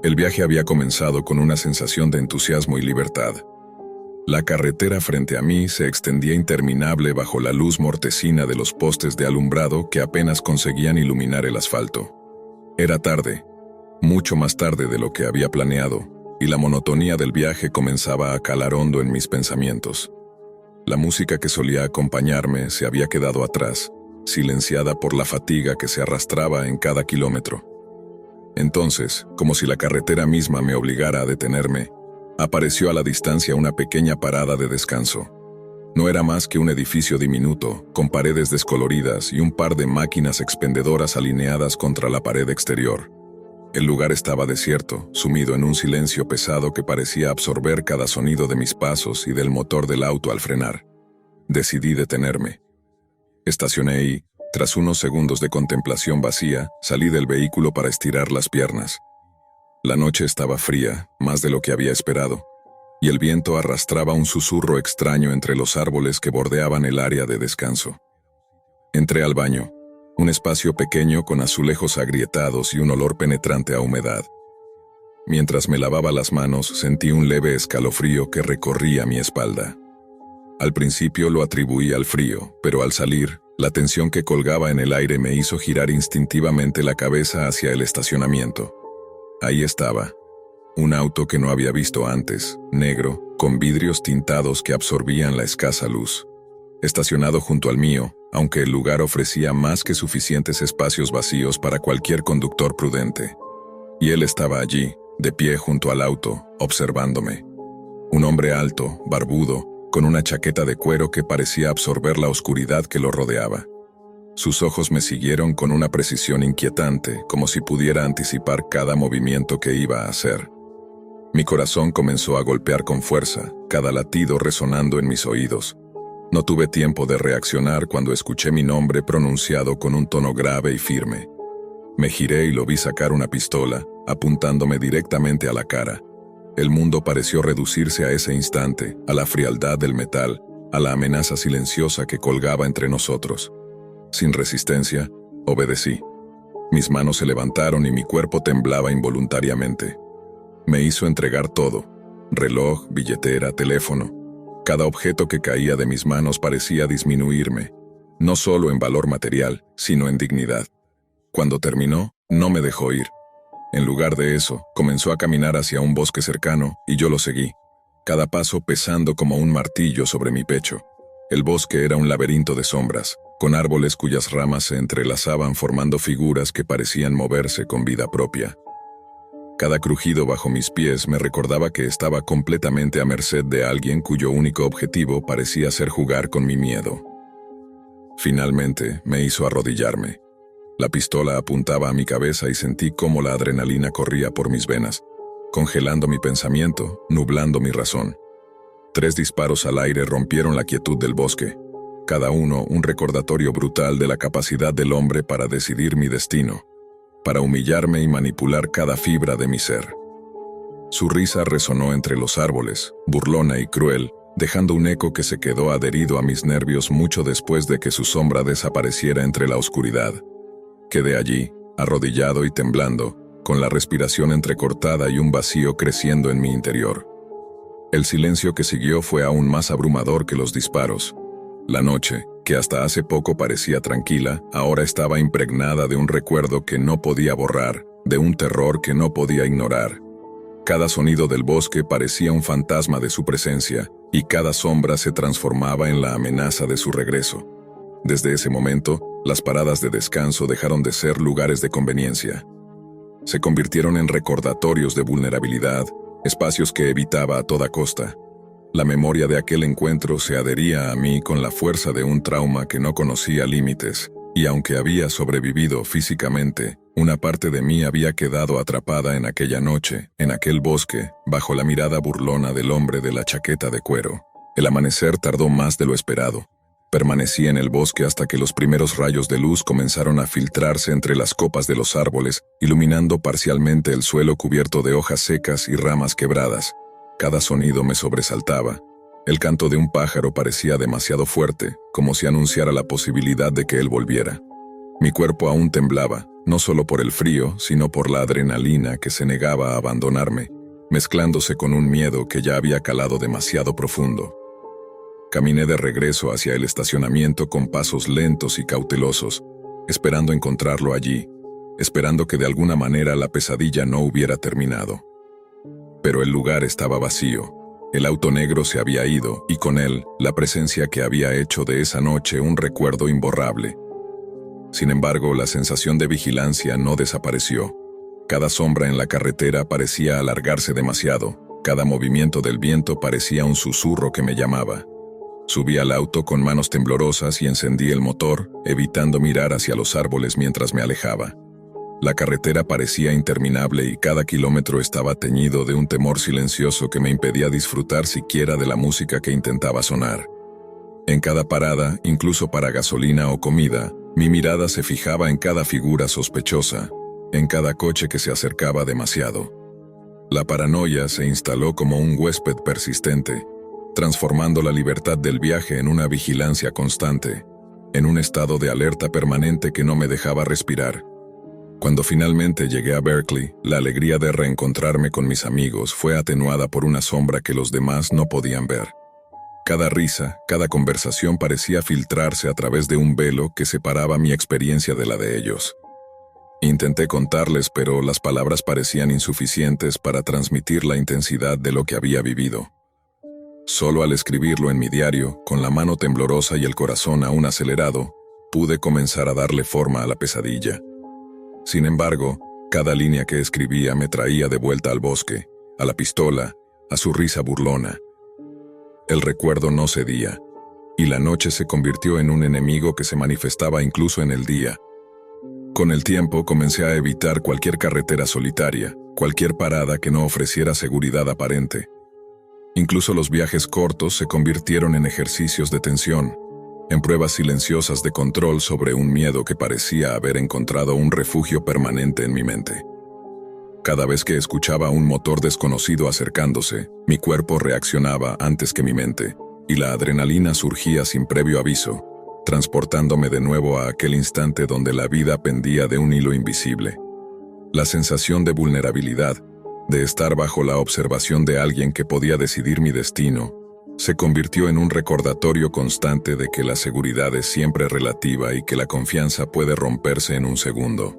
El viaje había comenzado con una sensación de entusiasmo y libertad. La carretera frente a mí se extendía interminable bajo la luz mortecina de los postes de alumbrado que apenas conseguían iluminar el asfalto. Era tarde, mucho más tarde de lo que había planeado, y la monotonía del viaje comenzaba a calar hondo en mis pensamientos. La música que solía acompañarme se había quedado atrás, silenciada por la fatiga que se arrastraba en cada kilómetro. Entonces, como si la carretera misma me obligara a detenerme, apareció a la distancia una pequeña parada de descanso. No era más que un edificio diminuto, con paredes descoloridas y un par de máquinas expendedoras alineadas contra la pared exterior. El lugar estaba desierto, sumido en un silencio pesado que parecía absorber cada sonido de mis pasos y del motor del auto al frenar. Decidí detenerme. Estacioné y, tras unos segundos de contemplación vacía, salí del vehículo para estirar las piernas. La noche estaba fría, más de lo que había esperado, y el viento arrastraba un susurro extraño entre los árboles que bordeaban el área de descanso. Entré al baño, un espacio pequeño con azulejos agrietados y un olor penetrante a humedad. Mientras me lavaba las manos, sentí un leve escalofrío que recorría mi espalda. Al principio lo atribuí al frío, pero al salir, la tensión que colgaba en el aire me hizo girar instintivamente la cabeza hacia el estacionamiento. Ahí estaba, un auto que no había visto antes, negro, con vidrios tintados que absorbían la escasa luz. Estacionado junto al mío, aunque el lugar ofrecía más que suficientes espacios vacíos para cualquier conductor prudente. Y él estaba allí, de pie junto al auto, observándome. Un hombre alto, barbudo, con una chaqueta de cuero que parecía absorber la oscuridad que lo rodeaba. Sus ojos me siguieron con una precisión inquietante, como si pudiera anticipar cada movimiento que iba a hacer. Mi corazón comenzó a golpear con fuerza, cada latido resonando en mis oídos. No tuve tiempo de reaccionar cuando escuché mi nombre pronunciado con un tono grave y firme. Me giré y lo vi sacar una pistola, apuntándome directamente a la cara. El mundo pareció reducirse a ese instante, a la frialdad del metal, a la amenaza silenciosa que colgaba entre nosotros. Sin resistencia, obedecí. Mis manos se levantaron y mi cuerpo temblaba involuntariamente. Me hizo entregar todo: reloj, billetera, teléfono. Cada objeto que caía de mis manos parecía disminuirme, no solo en valor material, sino en dignidad. Cuando terminó, no me dejó ir. En lugar de eso, comenzó a caminar hacia un bosque cercano y yo lo seguí, cada paso pesando como un martillo sobre mi pecho. El bosque era un laberinto de sombras, con árboles cuyas ramas se entrelazaban formando figuras que parecían moverse con vida propia. Cada crujido bajo mis pies me recordaba que estaba completamente a merced de alguien cuyo único objetivo parecía ser jugar con mi miedo. Finalmente, me hizo arrodillarme. La pistola apuntaba a mi cabeza y sentí cómo la adrenalina corría por mis venas, congelando mi pensamiento, nublando mi razón. 3 disparos al aire rompieron la quietud del bosque, cada uno un recordatorio brutal de la capacidad del hombre para decidir mi destino, para humillarme y manipular cada fibra de mi ser. Su risa resonó entre los árboles, burlona y cruel, dejando un eco que se quedó adherido a mis nervios mucho después de que su sombra desapareciera entre la oscuridad. Quedé allí, arrodillado y temblando, con la respiración entrecortada y un vacío creciendo en mi interior. El silencio que siguió fue aún más abrumador que los disparos. La noche, que hasta hace poco parecía tranquila, ahora estaba impregnada de un recuerdo que no podía borrar, de un terror que no podía ignorar. Cada sonido del bosque parecía un fantasma de su presencia, y cada sombra se transformaba en la amenaza de su regreso. Desde ese momento, las paradas de descanso dejaron de ser lugares de conveniencia. Se convirtieron en recordatorios de vulnerabilidad, espacios que evitaba a toda costa. La memoria de aquel encuentro se adhería a mí con la fuerza de un trauma que no conocía límites, y aunque había sobrevivido físicamente, una parte de mí había quedado atrapada en aquella noche, en aquel bosque, bajo la mirada burlona del hombre de la chaqueta de cuero. El amanecer tardó más de lo esperado. Permanecí en el bosque hasta que los primeros rayos de luz comenzaron a filtrarse entre las copas de los árboles, iluminando parcialmente el suelo cubierto de hojas secas y ramas quebradas. Cada sonido me sobresaltaba. El canto de un pájaro parecía demasiado fuerte, como si anunciara la posibilidad de que él volviera. Mi cuerpo aún temblaba, no solo por el frío, sino por la adrenalina que se negaba a abandonarme, mezclándose con un miedo que ya había calado demasiado profundo. Caminé de regreso hacia el estacionamiento con pasos lentos y cautelosos, esperando encontrarlo allí, esperando que de alguna manera la pesadilla no hubiera terminado. Pero el lugar estaba vacío. El auto negro se había ido, y con él, la presencia que había hecho de esa noche un recuerdo imborrable. Sin embargo, la sensación de vigilancia no desapareció. Cada sombra en la carretera parecía alargarse demasiado, cada movimiento del viento parecía un susurro que me llamaba. Subí al auto con manos temblorosas y encendí el motor, evitando mirar hacia los árboles mientras me alejaba. La carretera parecía interminable y cada kilómetro estaba teñido de un temor silencioso que me impedía disfrutar siquiera de la música que intentaba sonar. En cada parada, incluso para gasolina o comida, mi mirada se fijaba en cada figura sospechosa, en cada coche que se acercaba demasiado. La paranoia se instaló como un huésped persistente, transformando la libertad del viaje en una vigilancia constante, en un estado de alerta permanente que no me dejaba respirar. Cuando finalmente llegué a Berkeley, la alegría de reencontrarme con mis amigos fue atenuada por una sombra que los demás no podían ver. Cada risa, cada conversación parecía filtrarse a través de un velo que separaba mi experiencia de la de ellos. Intenté contarles, pero las palabras parecían insuficientes para transmitir la intensidad de lo que había vivido. Solo al escribirlo en mi diario, con la mano temblorosa y el corazón aún acelerado, pude comenzar a darle forma a la pesadilla. Sin embargo, cada línea que escribía me traía de vuelta al bosque, a la pistola, a su risa burlona. El recuerdo no cedía, y la noche se convirtió en un enemigo que se manifestaba incluso en el día. Con el tiempo comencé a evitar cualquier carretera solitaria, cualquier parada que no ofreciera seguridad aparente. Incluso los viajes cortos se convirtieron en ejercicios de tensión, en pruebas silenciosas de control sobre un miedo que parecía haber encontrado un refugio permanente en mi mente. Cada vez que escuchaba un motor desconocido acercándose, mi cuerpo reaccionaba antes que mi mente, y la adrenalina surgía sin previo aviso, transportándome de nuevo a aquel instante donde la vida pendía de un hilo invisible. La sensación de vulnerabilidad, de estar bajo la observación de alguien que podía decidir mi destino, se convirtió en un recordatorio constante de que la seguridad es siempre relativa y que la confianza puede romperse en un segundo.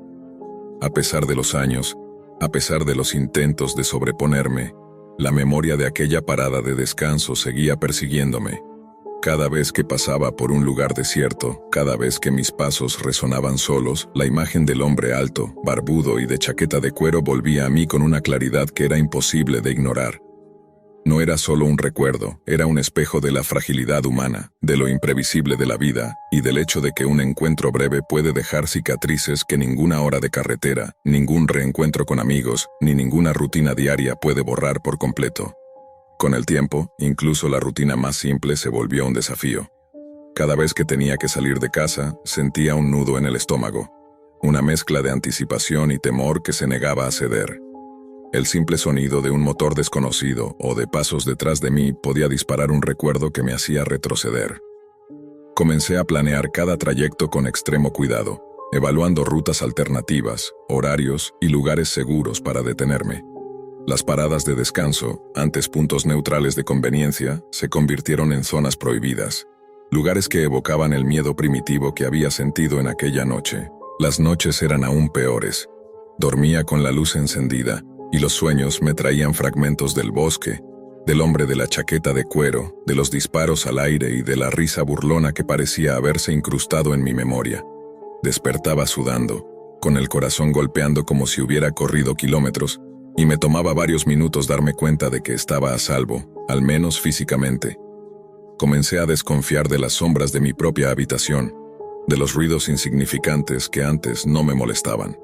A pesar de los años, a pesar de los intentos de sobreponerme, la memoria de aquella parada de descanso seguía persiguiéndome. Cada vez que pasaba por un lugar desierto, cada vez que mis pasos resonaban solos, la imagen del hombre alto, barbudo y de chaqueta de cuero volvía a mí con una claridad que era imposible de ignorar. No era solo un recuerdo, era un espejo de la fragilidad humana, de lo imprevisible de la vida, y del hecho de que un encuentro breve puede dejar cicatrices que ninguna hora de carretera, ningún reencuentro con amigos, ni ninguna rutina diaria puede borrar por completo. Con el tiempo, incluso la rutina más simple se volvió un desafío. Cada vez que tenía que salir de casa, sentía un nudo en el estómago, una mezcla de anticipación y temor que se negaba a ceder. El simple sonido de un motor desconocido o de pasos detrás de mí podía disparar un recuerdo que me hacía retroceder. Comencé a planear cada trayecto con extremo cuidado, evaluando rutas alternativas, horarios y lugares seguros para detenerme. Las paradas de descanso, antes puntos neutrales de conveniencia, se convirtieron en zonas prohibidas, lugares que evocaban el miedo primitivo que había sentido en aquella noche. Las noches eran aún peores. Dormía con la luz encendida, y los sueños me traían fragmentos del bosque, del hombre de la chaqueta de cuero, de los disparos al aire y de la risa burlona que parecía haberse incrustado en mi memoria. Despertaba sudando, con el corazón golpeando como si hubiera corrido kilómetros, y me tomaba varios minutos darme cuenta de que estaba a salvo, al menos físicamente. Comencé a desconfiar de las sombras de mi propia habitación, de los ruidos insignificantes que antes no me molestaban.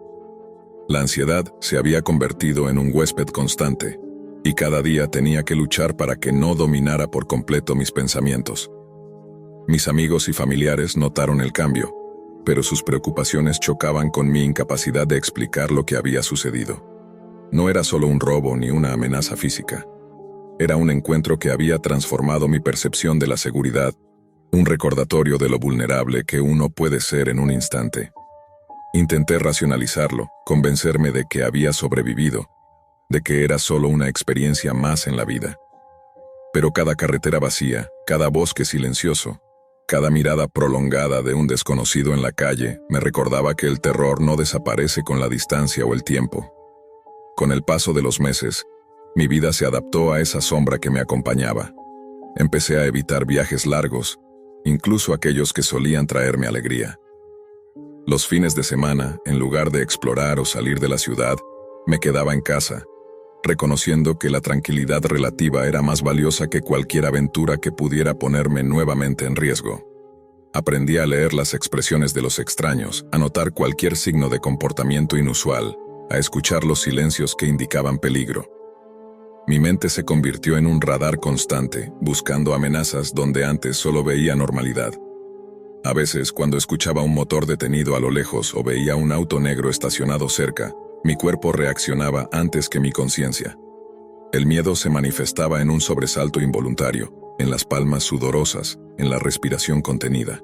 La ansiedad se había convertido en un huésped constante, y cada día tenía que luchar para que no dominara por completo mis pensamientos. Mis amigos y familiares notaron el cambio, pero sus preocupaciones chocaban con mi incapacidad de explicar lo que había sucedido. No era solo un robo ni una amenaza física. Era un encuentro que había transformado mi percepción de la seguridad, un recordatorio de lo vulnerable que uno puede ser en un instante. Intenté racionalizarlo, convencerme de que había sobrevivido, de que era solo una experiencia más en la vida. Pero cada carretera vacía, cada bosque silencioso, cada mirada prolongada de un desconocido en la calle me recordaba que el terror no desaparece con la distancia o el tiempo. Con el paso de los meses, mi vida se adaptó a esa sombra que me acompañaba. Empecé a evitar viajes largos, incluso aquellos que solían traerme alegría. Los fines de semana, en lugar de explorar o salir de la ciudad, me quedaba en casa, reconociendo que la tranquilidad relativa era más valiosa que cualquier aventura que pudiera ponerme nuevamente en riesgo. Aprendí a leer las expresiones de los extraños, a notar cualquier signo de comportamiento inusual, a escuchar los silencios que indicaban peligro. Mi mente se convirtió en un radar constante, buscando amenazas donde antes solo veía normalidad. A veces, cuando escuchaba un motor detenido a lo lejos o veía un auto negro estacionado cerca, mi cuerpo reaccionaba antes que mi conciencia. El miedo se manifestaba en un sobresalto involuntario, en las palmas sudorosas, en la respiración contenida.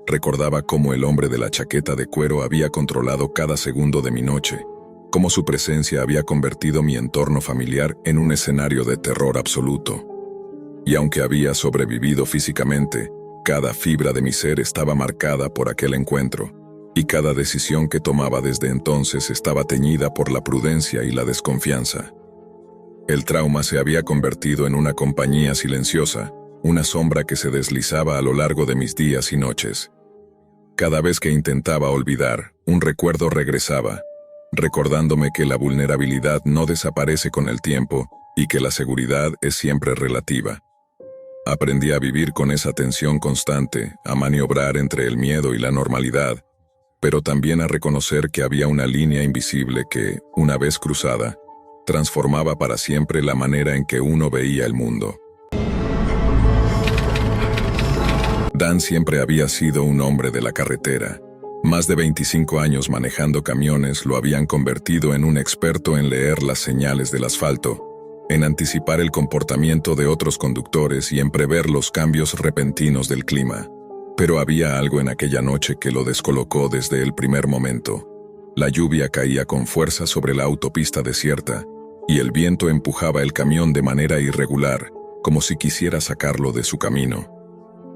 Recordaba cómo el hombre de la chaqueta de cuero había controlado cada segundo de mi noche, cómo su presencia había convertido mi entorno familiar en un escenario de terror absoluto. Y aunque había sobrevivido físicamente, cada fibra de mi ser estaba marcada por aquel encuentro, y cada decisión que tomaba desde entonces estaba teñida por la prudencia y la desconfianza. El trauma se había convertido en una compañía silenciosa, una sombra que se deslizaba a lo largo de mis días y noches. Cada vez que intentaba olvidar, un recuerdo regresaba, recordándome que la vulnerabilidad no desaparece con el tiempo y que la seguridad es siempre relativa. Aprendí a vivir con esa tensión constante, a maniobrar entre el miedo y la normalidad, pero también a reconocer que había una línea invisible que, una vez cruzada, transformaba para siempre la manera en que uno veía el mundo. Dan siempre había sido un hombre de la carretera. Más de 25 años manejando camiones lo habían convertido en un experto en leer las señales del asfalto, en anticipar el comportamiento de otros conductores y en prever los cambios repentinos del clima. Pero había algo en aquella noche que lo descolocó desde el primer momento. La lluvia caía con fuerza sobre la autopista desierta, y el viento empujaba el camión de manera irregular, como si quisiera sacarlo de su camino.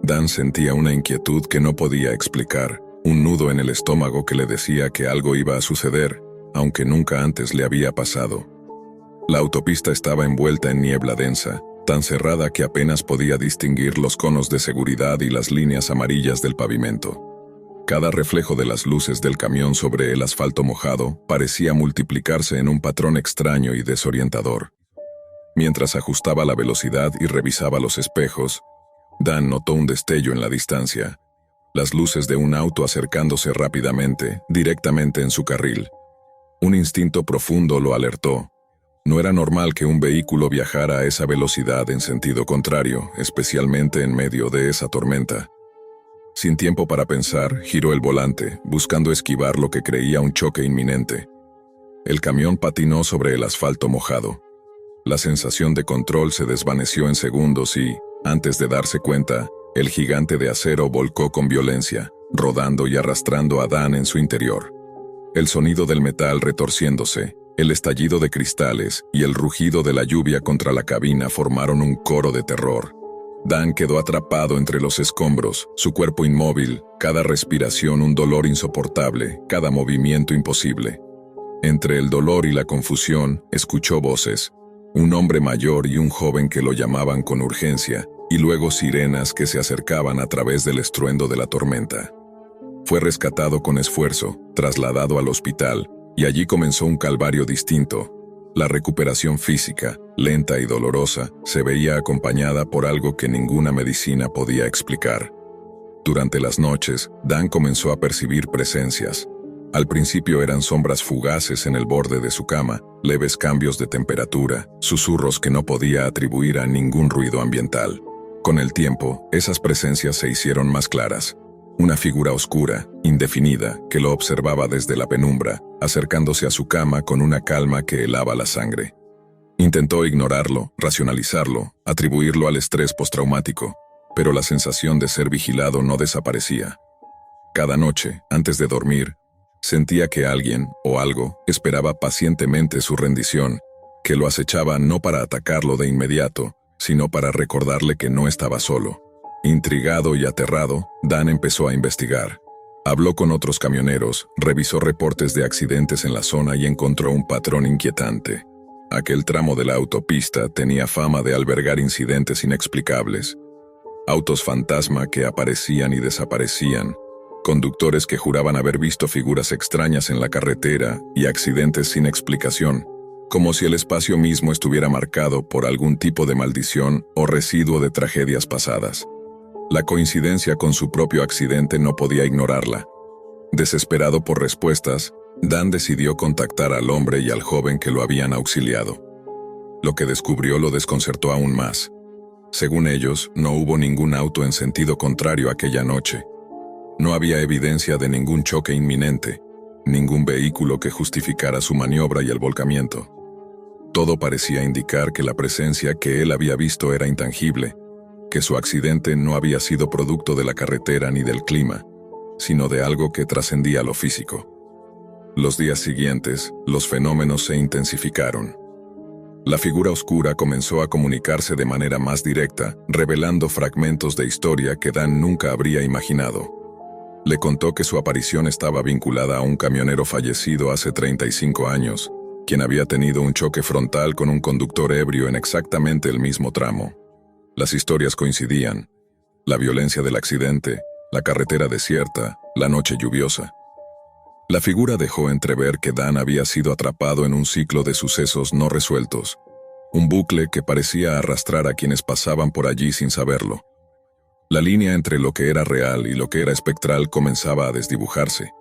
Dan sentía una inquietud que no podía explicar, un nudo en el estómago que le decía que algo iba a suceder, aunque nunca antes le había pasado. La autopista estaba envuelta en niebla densa, tan cerrada que apenas podía distinguir los conos de seguridad y las líneas amarillas del pavimento. Cada reflejo de las luces del camión sobre el asfalto mojado parecía multiplicarse en un patrón extraño y desorientador. Mientras ajustaba la velocidad y revisaba los espejos, Dan notó un destello en la distancia, las luces de un auto acercándose rápidamente, directamente en su carril. Un instinto profundo lo alertó. No era normal que un vehículo viajara a esa velocidad en sentido contrario, especialmente en medio de esa tormenta. Sin tiempo para pensar, giró el volante, buscando esquivar lo que creía un choque inminente. El camión patinó sobre el asfalto mojado. La sensación de control se desvaneció en segundos y, antes de darse cuenta, el gigante de acero volcó con violencia, rodando y arrastrando a Dan en su interior. El sonido del metal retorciéndose, el estallido de cristales y el rugido de la lluvia contra la cabina formaron un coro de terror. Dan quedó atrapado entre los escombros, su cuerpo inmóvil, cada respiración un dolor insoportable, cada movimiento imposible. Entre el dolor y la confusión, escuchó voces, un hombre mayor y un joven que lo llamaban con urgencia, y luego sirenas que se acercaban a través del estruendo de la tormenta. Fue rescatado con esfuerzo, trasladado al hospital, y allí comenzó un calvario distinto. La recuperación física, lenta y dolorosa, se veía acompañada por algo que ninguna medicina podía explicar. Durante las noches, Dan comenzó a percibir presencias. Al principio eran sombras fugaces en el borde de su cama, leves cambios de temperatura, susurros que no podía atribuir a ningún ruido ambiental. Con el tiempo, esas presencias se hicieron más claras. Una figura oscura, indefinida, que lo observaba desde la penumbra, acercándose a su cama con una calma que helaba la sangre. Intentó ignorarlo, racionalizarlo, atribuirlo al estrés postraumático, pero la sensación de ser vigilado no desaparecía. Cada noche, antes de dormir, Sentía que alguien, o algo, esperaba pacientemente su rendición, que lo acechaba no para atacarlo de inmediato, sino para recordarle que no estaba solo. Intrigado y aterrado, Dan empezó a investigar. Habló con otros camioneros, revisó reportes de accidentes en la zona y encontró un patrón inquietante. Aquel tramo de la autopista tenía fama de albergar incidentes inexplicables. Autos fantasma que aparecían y desaparecían, conductores que juraban haber visto figuras extrañas en la carretera y accidentes sin explicación, como si el espacio mismo estuviera marcado por algún tipo de maldición o residuo de tragedias pasadas. La coincidencia con su propio accidente no podía ignorarla. Desesperado por respuestas, Dan decidió contactar al hombre y al joven que lo habían auxiliado. Lo que descubrió lo desconcertó aún más. Según ellos, no hubo ningún auto en sentido contrario aquella noche. No había evidencia de ningún choque inminente, ningún vehículo que justificara su maniobra y el volcamiento. Todo parecía indicar que la presencia que él había visto era intangible, que su accidente no había sido producto de la carretera ni del clima, sino de algo que trascendía lo físico. Los días siguientes, los fenómenos se intensificaron. La figura oscura comenzó a comunicarse de manera más directa, revelando fragmentos de historia que Dan nunca habría imaginado. Le contó que su aparición estaba vinculada a un camionero fallecido hace 35 años, quien había tenido un choque frontal con un conductor ebrio en exactamente el mismo tramo. Las historias coincidían: la violencia del accidente, la carretera desierta, la noche lluviosa. La figura dejó entrever que Dan había sido atrapado en un ciclo de sucesos no resueltos, un bucle que parecía arrastrar a quienes pasaban por allí sin saberlo. La línea entre lo que era real y lo que era espectral comenzaba a desdibujarse.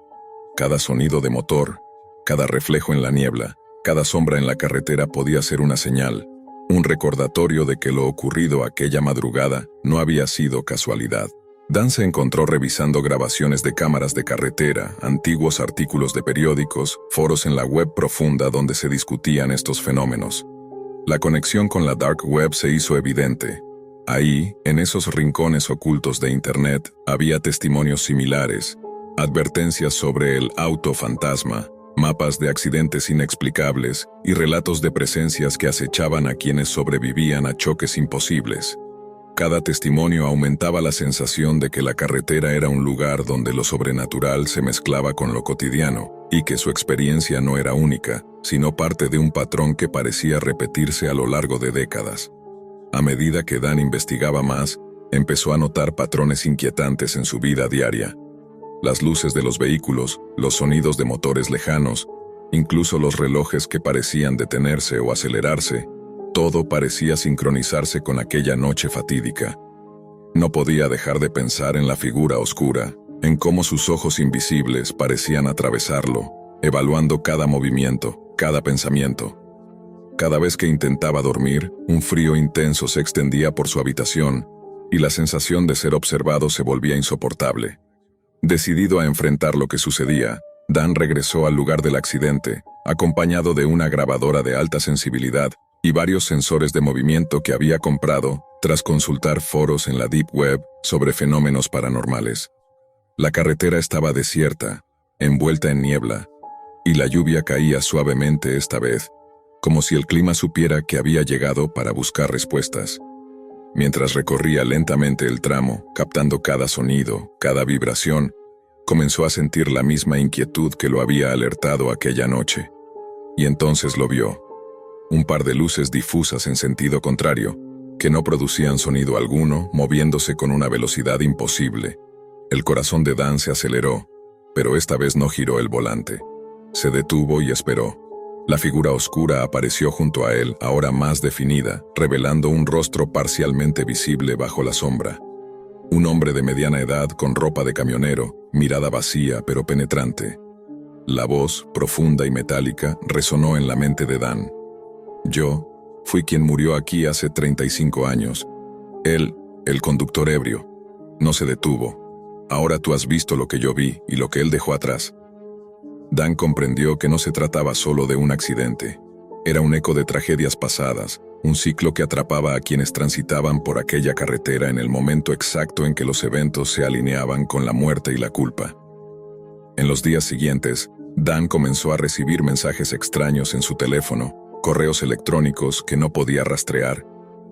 Cada sonido de motor, cada reflejo en la niebla, cada sombra en la carretera podía ser una señal, un recordatorio de que lo ocurrido aquella madrugada no había sido casualidad. Dan se encontró revisando grabaciones de cámaras de carretera, antiguos artículos de periódicos, foros en la web profunda donde se discutían estos fenómenos. La conexión con la dark web se hizo evidente. Ahí, en esos rincones ocultos de Internet, había testimonios similares, advertencias sobre el auto fantasma, mapas de accidentes inexplicables y relatos de presencias que acechaban a quienes sobrevivían a choques imposibles. Cada testimonio aumentaba la sensación de que la carretera era un lugar donde lo sobrenatural se mezclaba con lo cotidiano, y que su experiencia no era única, sino parte de un patrón que parecía repetirse a lo largo de décadas. A medida que Dan investigaba más, empezó a notar patrones inquietantes en su vida diaria. Las luces de los vehículos, los sonidos de motores lejanos, incluso los relojes que parecían detenerse o acelerarse, todo parecía sincronizarse con aquella noche fatídica. No podía dejar de pensar en la figura oscura, en cómo sus ojos invisibles parecían atravesarlo, evaluando cada movimiento, cada pensamiento. Cada vez que intentaba dormir, un frío intenso se extendía por su habitación, y la sensación de ser observado se volvía insoportable. Decidido a enfrentar lo que sucedía, Dan regresó al lugar del accidente, acompañado de una grabadora de alta sensibilidad y varios sensores de movimiento que había comprado tras consultar foros en la Deep Web sobre fenómenos paranormales. La carretera estaba desierta, envuelta en niebla, y la lluvia caía suavemente esta vez, como si el clima supiera que había llegado para buscar respuestas. Mientras recorría lentamente el tramo, captando cada sonido, cada vibración, comenzó a sentir la misma inquietud que lo había alertado aquella noche. Y entonces lo vio. Un par de luces difusas en sentido contrario, que no producían sonido alguno, moviéndose con una velocidad imposible. El corazón de Dan se aceleró, pero esta vez no giró el volante. Se detuvo y esperó. La figura oscura apareció junto a él, ahora más definida, revelando un rostro parcialmente visible bajo la sombra. Un hombre de mediana edad con ropa de camionero, mirada vacía pero penetrante. La voz, profunda y metálica, resonó en la mente de Dan. Yo fui quien murió aquí hace 35 años. Él, el conductor ebrio, no se detuvo. Ahora tú has visto lo que yo vi y lo que él dejó atrás. Dan comprendió que no se trataba solo de un accidente. Era un eco de tragedias pasadas, un ciclo que atrapaba a quienes transitaban por aquella carretera en el momento exacto en que los eventos se alineaban con la muerte y la culpa. En los días siguientes, Dan comenzó a recibir mensajes extraños en su teléfono, correos electrónicos que no podía rastrear,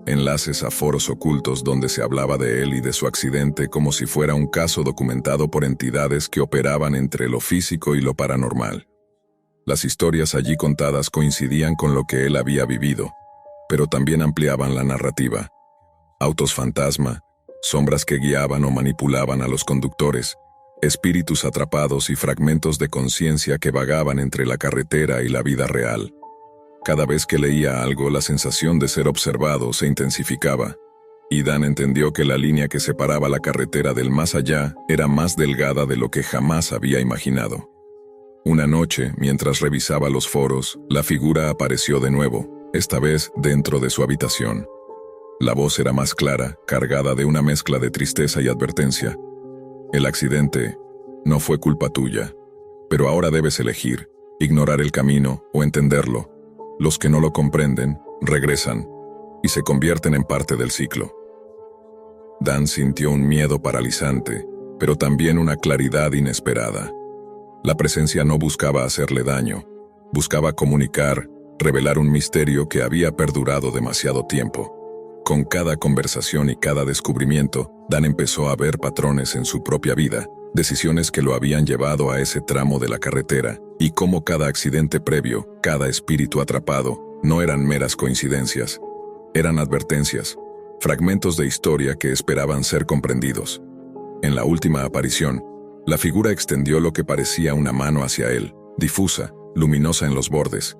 enlaces a foros ocultos donde se hablaba de él y de su accidente como si fuera un caso documentado por entidades que operaban entre lo físico y lo paranormal. Las historias allí contadas coincidían con lo que él había vivido, pero también ampliaban la narrativa. Autos fantasma, sombras que guiaban o manipulaban a los conductores, espíritus atrapados y fragmentos de conciencia que vagaban entre la carretera y la vida real. Cada vez que leía algo, la sensación de ser observado se intensificaba, y Dan entendió que la línea que separaba la carretera del más allá era más delgada de lo que jamás había imaginado. Una noche, mientras revisaba los foros, la figura apareció de nuevo, esta vez dentro de su habitación. La voz era más clara, cargada de una mezcla de tristeza y advertencia. El accidente no fue culpa tuya, pero ahora debes elegir, ignorar el camino o entenderlo. Los que no lo comprenden, regresan, y se convierten en parte del ciclo. Dan sintió un miedo paralizante, pero también una claridad inesperada. La presencia no buscaba hacerle daño, buscaba comunicar, revelar un misterio que había perdurado demasiado tiempo. Con cada conversación y cada descubrimiento, Dan empezó a ver patrones en su propia vida, decisiones que lo habían llevado a ese tramo de la carretera, y cómo cada accidente previo, cada espíritu atrapado, no eran meras coincidencias. Eran advertencias, fragmentos de historia que esperaban ser comprendidos. En la última aparición, la figura extendió lo que parecía una mano hacia él, difusa, luminosa en los bordes,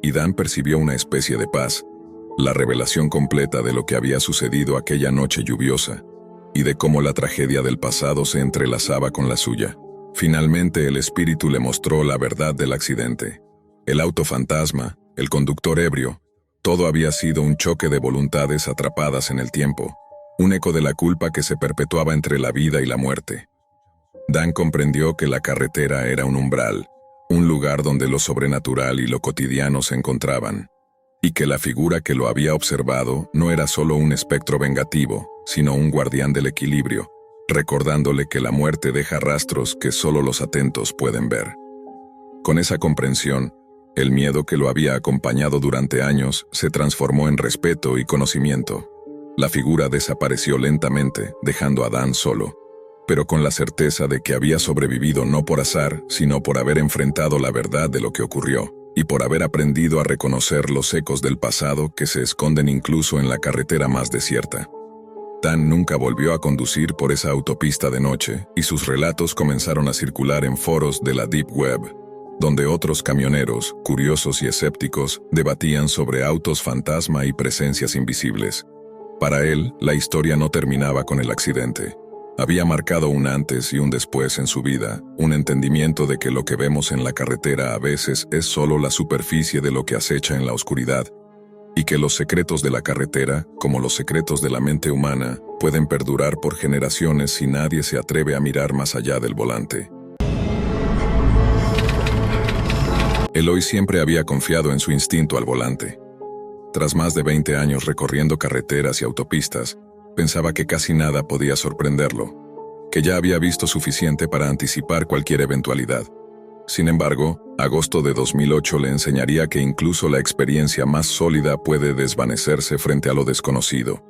y Dan percibió una especie de paz, la revelación completa de lo que había sucedido aquella noche lluviosa, y de cómo la tragedia del pasado se entrelazaba con la suya. Finalmente el espíritu le mostró la verdad del accidente. El auto fantasma, el conductor ebrio, todo había sido un choque de voluntades atrapadas en el tiempo, un eco de la culpa que se perpetuaba entre la vida y la muerte. Dan comprendió que la carretera era un umbral, un lugar donde lo sobrenatural y lo cotidiano se encontraban, y que la figura que lo había observado no era solo un espectro vengativo, sino un guardián del equilibrio, recordándole que la muerte deja rastros que solo los atentos pueden ver. Con esa comprensión, el miedo que lo había acompañado durante años se transformó en respeto y conocimiento. La figura desapareció lentamente, dejando a Dan solo, pero con la certeza de que había sobrevivido no por azar, sino por haber enfrentado la verdad de lo que ocurrió, y por haber aprendido a reconocer los ecos del pasado que se esconden incluso en la carretera más desierta. Dan nunca volvió a conducir por esa autopista de noche, y sus relatos comenzaron a circular en foros de la Deep Web, donde otros camioneros, curiosos y escépticos, debatían sobre autos fantasma y presencias invisibles. Para él, la historia no terminaba con el accidente. Había marcado un antes y un después en su vida, un entendimiento de que lo que vemos en la carretera a veces es solo la superficie de lo que acecha en la oscuridad, y que los secretos de la carretera, como los secretos de la mente humana, pueden perdurar por generaciones si nadie se atreve a mirar más allá del volante. Eloy siempre había confiado en su instinto al volante. Tras más de 20 años recorriendo carreteras y autopistas, pensaba que casi nada podía sorprenderlo, que ya había visto suficiente para anticipar cualquier eventualidad. Sin embargo, agosto de 2008 le enseñaría que incluso la experiencia más sólida puede desvanecerse frente a lo desconocido.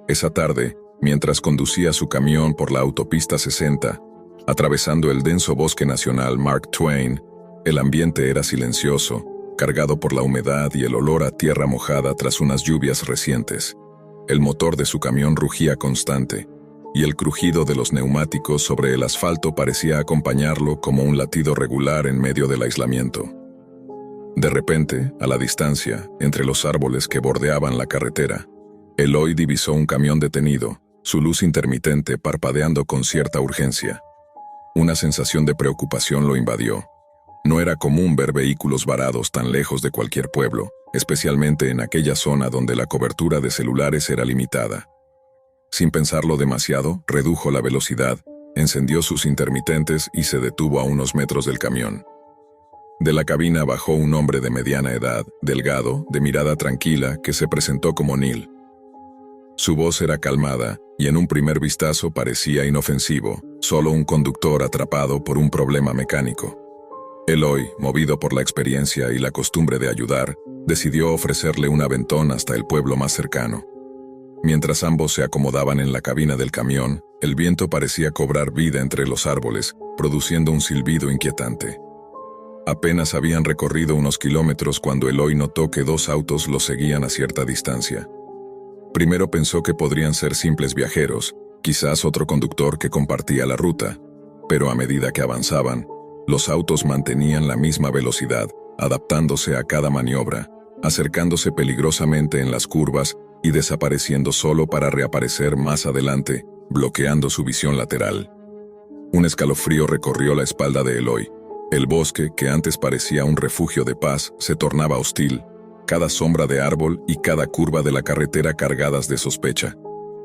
Esa tarde, mientras conducía su camión por la autopista 60, atravesando el denso bosque nacional Mark Twain, el ambiente era silencioso, cargado por la humedad y el olor a tierra mojada tras unas lluvias recientes. El motor de su camión rugía constante, y el crujido de los neumáticos sobre el asfalto parecía acompañarlo como un latido regular en medio del aislamiento. De repente, a la distancia, entre los árboles que bordeaban la carretera, Eloy divisó un camión detenido, su luz intermitente parpadeando con cierta urgencia. Una sensación de preocupación lo invadió. No era común ver vehículos varados tan lejos de cualquier pueblo, especialmente en aquella zona donde la cobertura de celulares era limitada. Sin pensarlo demasiado, redujo la velocidad, encendió sus intermitentes y se detuvo a unos metros del camión. De la cabina bajó un hombre de mediana edad, delgado, de mirada tranquila, que se presentó como Neil. Su voz era calmada, y en un primer vistazo parecía inofensivo, solo un conductor atrapado por un problema mecánico. Eloy, movido por la experiencia y la costumbre de ayudar, decidió ofrecerle un aventón hasta el pueblo más cercano. Mientras ambos se acomodaban en la cabina del camión, el viento parecía cobrar vida entre los árboles, produciendo un silbido inquietante. Apenas habían recorrido unos kilómetros cuando Eloy notó que 2 autos lo seguían a cierta distancia. Primero pensó que podrían ser simples viajeros, quizás otro conductor que compartía la ruta, pero a medida que avanzaban, los autos mantenían la misma velocidad, adaptándose a cada maniobra, acercándose peligrosamente en las curvas y desapareciendo solo para reaparecer más adelante, bloqueando su visión lateral. Un escalofrío recorrió la espalda de Eloy. El bosque, que antes parecía un refugio de paz, se tornaba hostil, cada sombra de árbol y cada curva de la carretera cargadas de sospecha.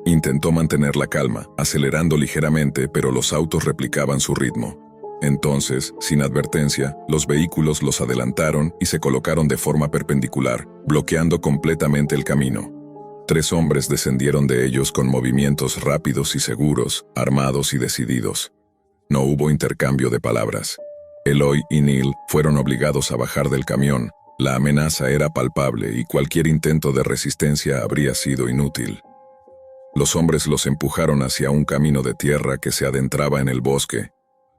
Intentó mantener la calma, acelerando ligeramente, pero los autos replicaban su ritmo. Entonces, sin advertencia, los vehículos los adelantaron y se colocaron de forma perpendicular, bloqueando completamente el camino. 3 hombres descendieron de ellos con movimientos rápidos y seguros, armados y decididos. No hubo intercambio de palabras. Eloy y Neil fueron obligados a bajar del camión. La amenaza era palpable y cualquier intento de resistencia habría sido inútil. Los hombres los empujaron hacia un camino de tierra que se adentraba en el bosque,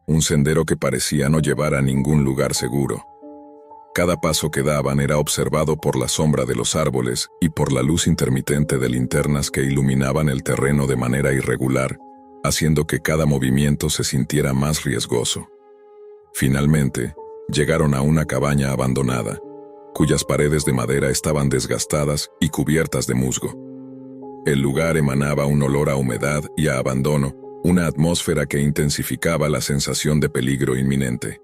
un sendero que parecía no llevar a ningún lugar seguro. Cada paso que daban era observado por la sombra de los árboles y por la luz intermitente de linternas que iluminaban el terreno de manera irregular, haciendo que cada movimiento se sintiera más riesgoso. Finalmente, llegaron a una cabaña abandonada, cuyas paredes de madera estaban desgastadas y cubiertas de musgo. El lugar emanaba un olor a humedad y a abandono, una atmósfera que intensificaba la sensación de peligro inminente.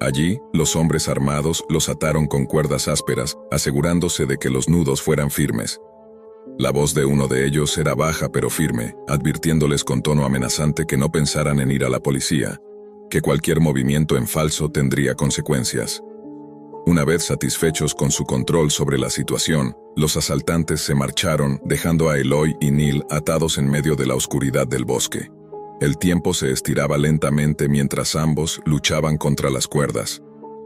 Allí, los hombres armados los ataron con cuerdas ásperas, asegurándose de que los nudos fueran firmes. La voz de uno de ellos era baja pero firme, advirtiéndoles con tono amenazante que no pensaran en ir a la policía, que cualquier movimiento en falso tendría consecuencias. Una vez satisfechos con su control sobre la situación, los asaltantes se marcharon, dejando a Eloy y Neil atados en medio de la oscuridad del bosque. El tiempo se estiraba lentamente mientras ambos luchaban contra las cuerdas.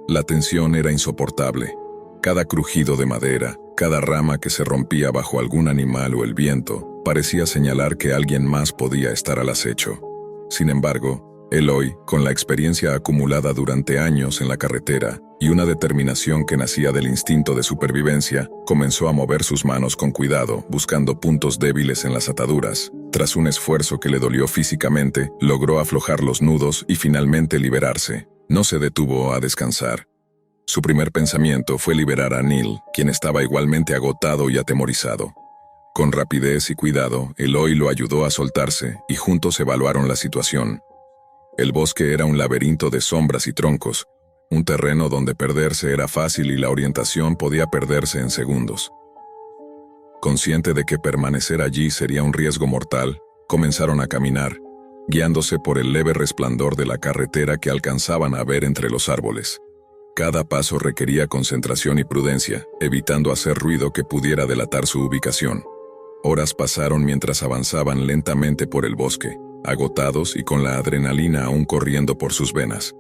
La tensión era insoportable. Cada crujido de madera, cada rama que se rompía bajo algún animal o el viento, parecía señalar que alguien más podía estar al acecho. Sin embargo, Eloy, con la experiencia acumulada durante años en la carretera y una determinación que nacía del instinto de supervivencia, comenzó a mover sus manos con cuidado, buscando puntos débiles en las ataduras. Tras un esfuerzo que le dolió físicamente, logró aflojar los nudos y finalmente liberarse. No se detuvo a descansar. Su primer pensamiento fue liberar a Neil, quien estaba igualmente agotado y atemorizado. Con rapidez y cuidado, Eloy lo ayudó a soltarse y juntos evaluaron la situación. El bosque era un laberinto de sombras y troncos, un terreno donde perderse era fácil y la orientación podía perderse en segundos. Consciente de que permanecer allí sería un riesgo mortal, comenzaron a caminar, guiándose por el leve resplandor de la carretera que alcanzaban a ver entre los árboles. Cada paso requería concentración y prudencia, evitando hacer ruido que pudiera delatar su ubicación. Horas pasaron mientras avanzaban lentamente por el bosque, agotados y con la adrenalina aún corriendo por sus venas.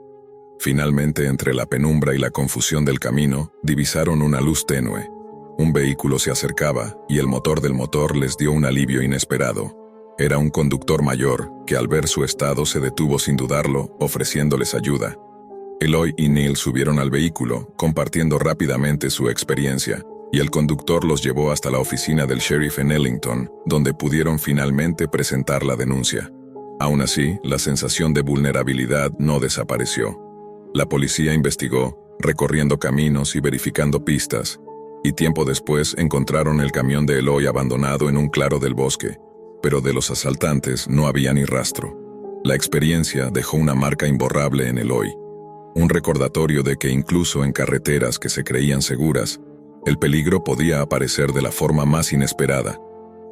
Finalmente, entre la penumbra y la confusión del camino, divisaron una luz tenue. Un vehículo se acercaba, y el motor del motor les dio un alivio inesperado. Era un conductor mayor, que al ver su estado se detuvo sin dudarlo, ofreciéndoles ayuda. Eloy y Neil subieron al vehículo, compartiendo rápidamente su experiencia, y el conductor los llevó hasta la oficina del sheriff en Ellington, donde pudieron finalmente presentar la denuncia. Aún así, la sensación de vulnerabilidad no desapareció. La policía investigó, recorriendo caminos y verificando pistas, y tiempo después encontraron el camión de Eloy abandonado en un claro del bosque, pero de los asaltantes no había ni rastro. La experiencia dejó una marca imborrable en Eloy, un recordatorio de que incluso en carreteras que se creían seguras, el peligro podía aparecer de la forma más inesperada,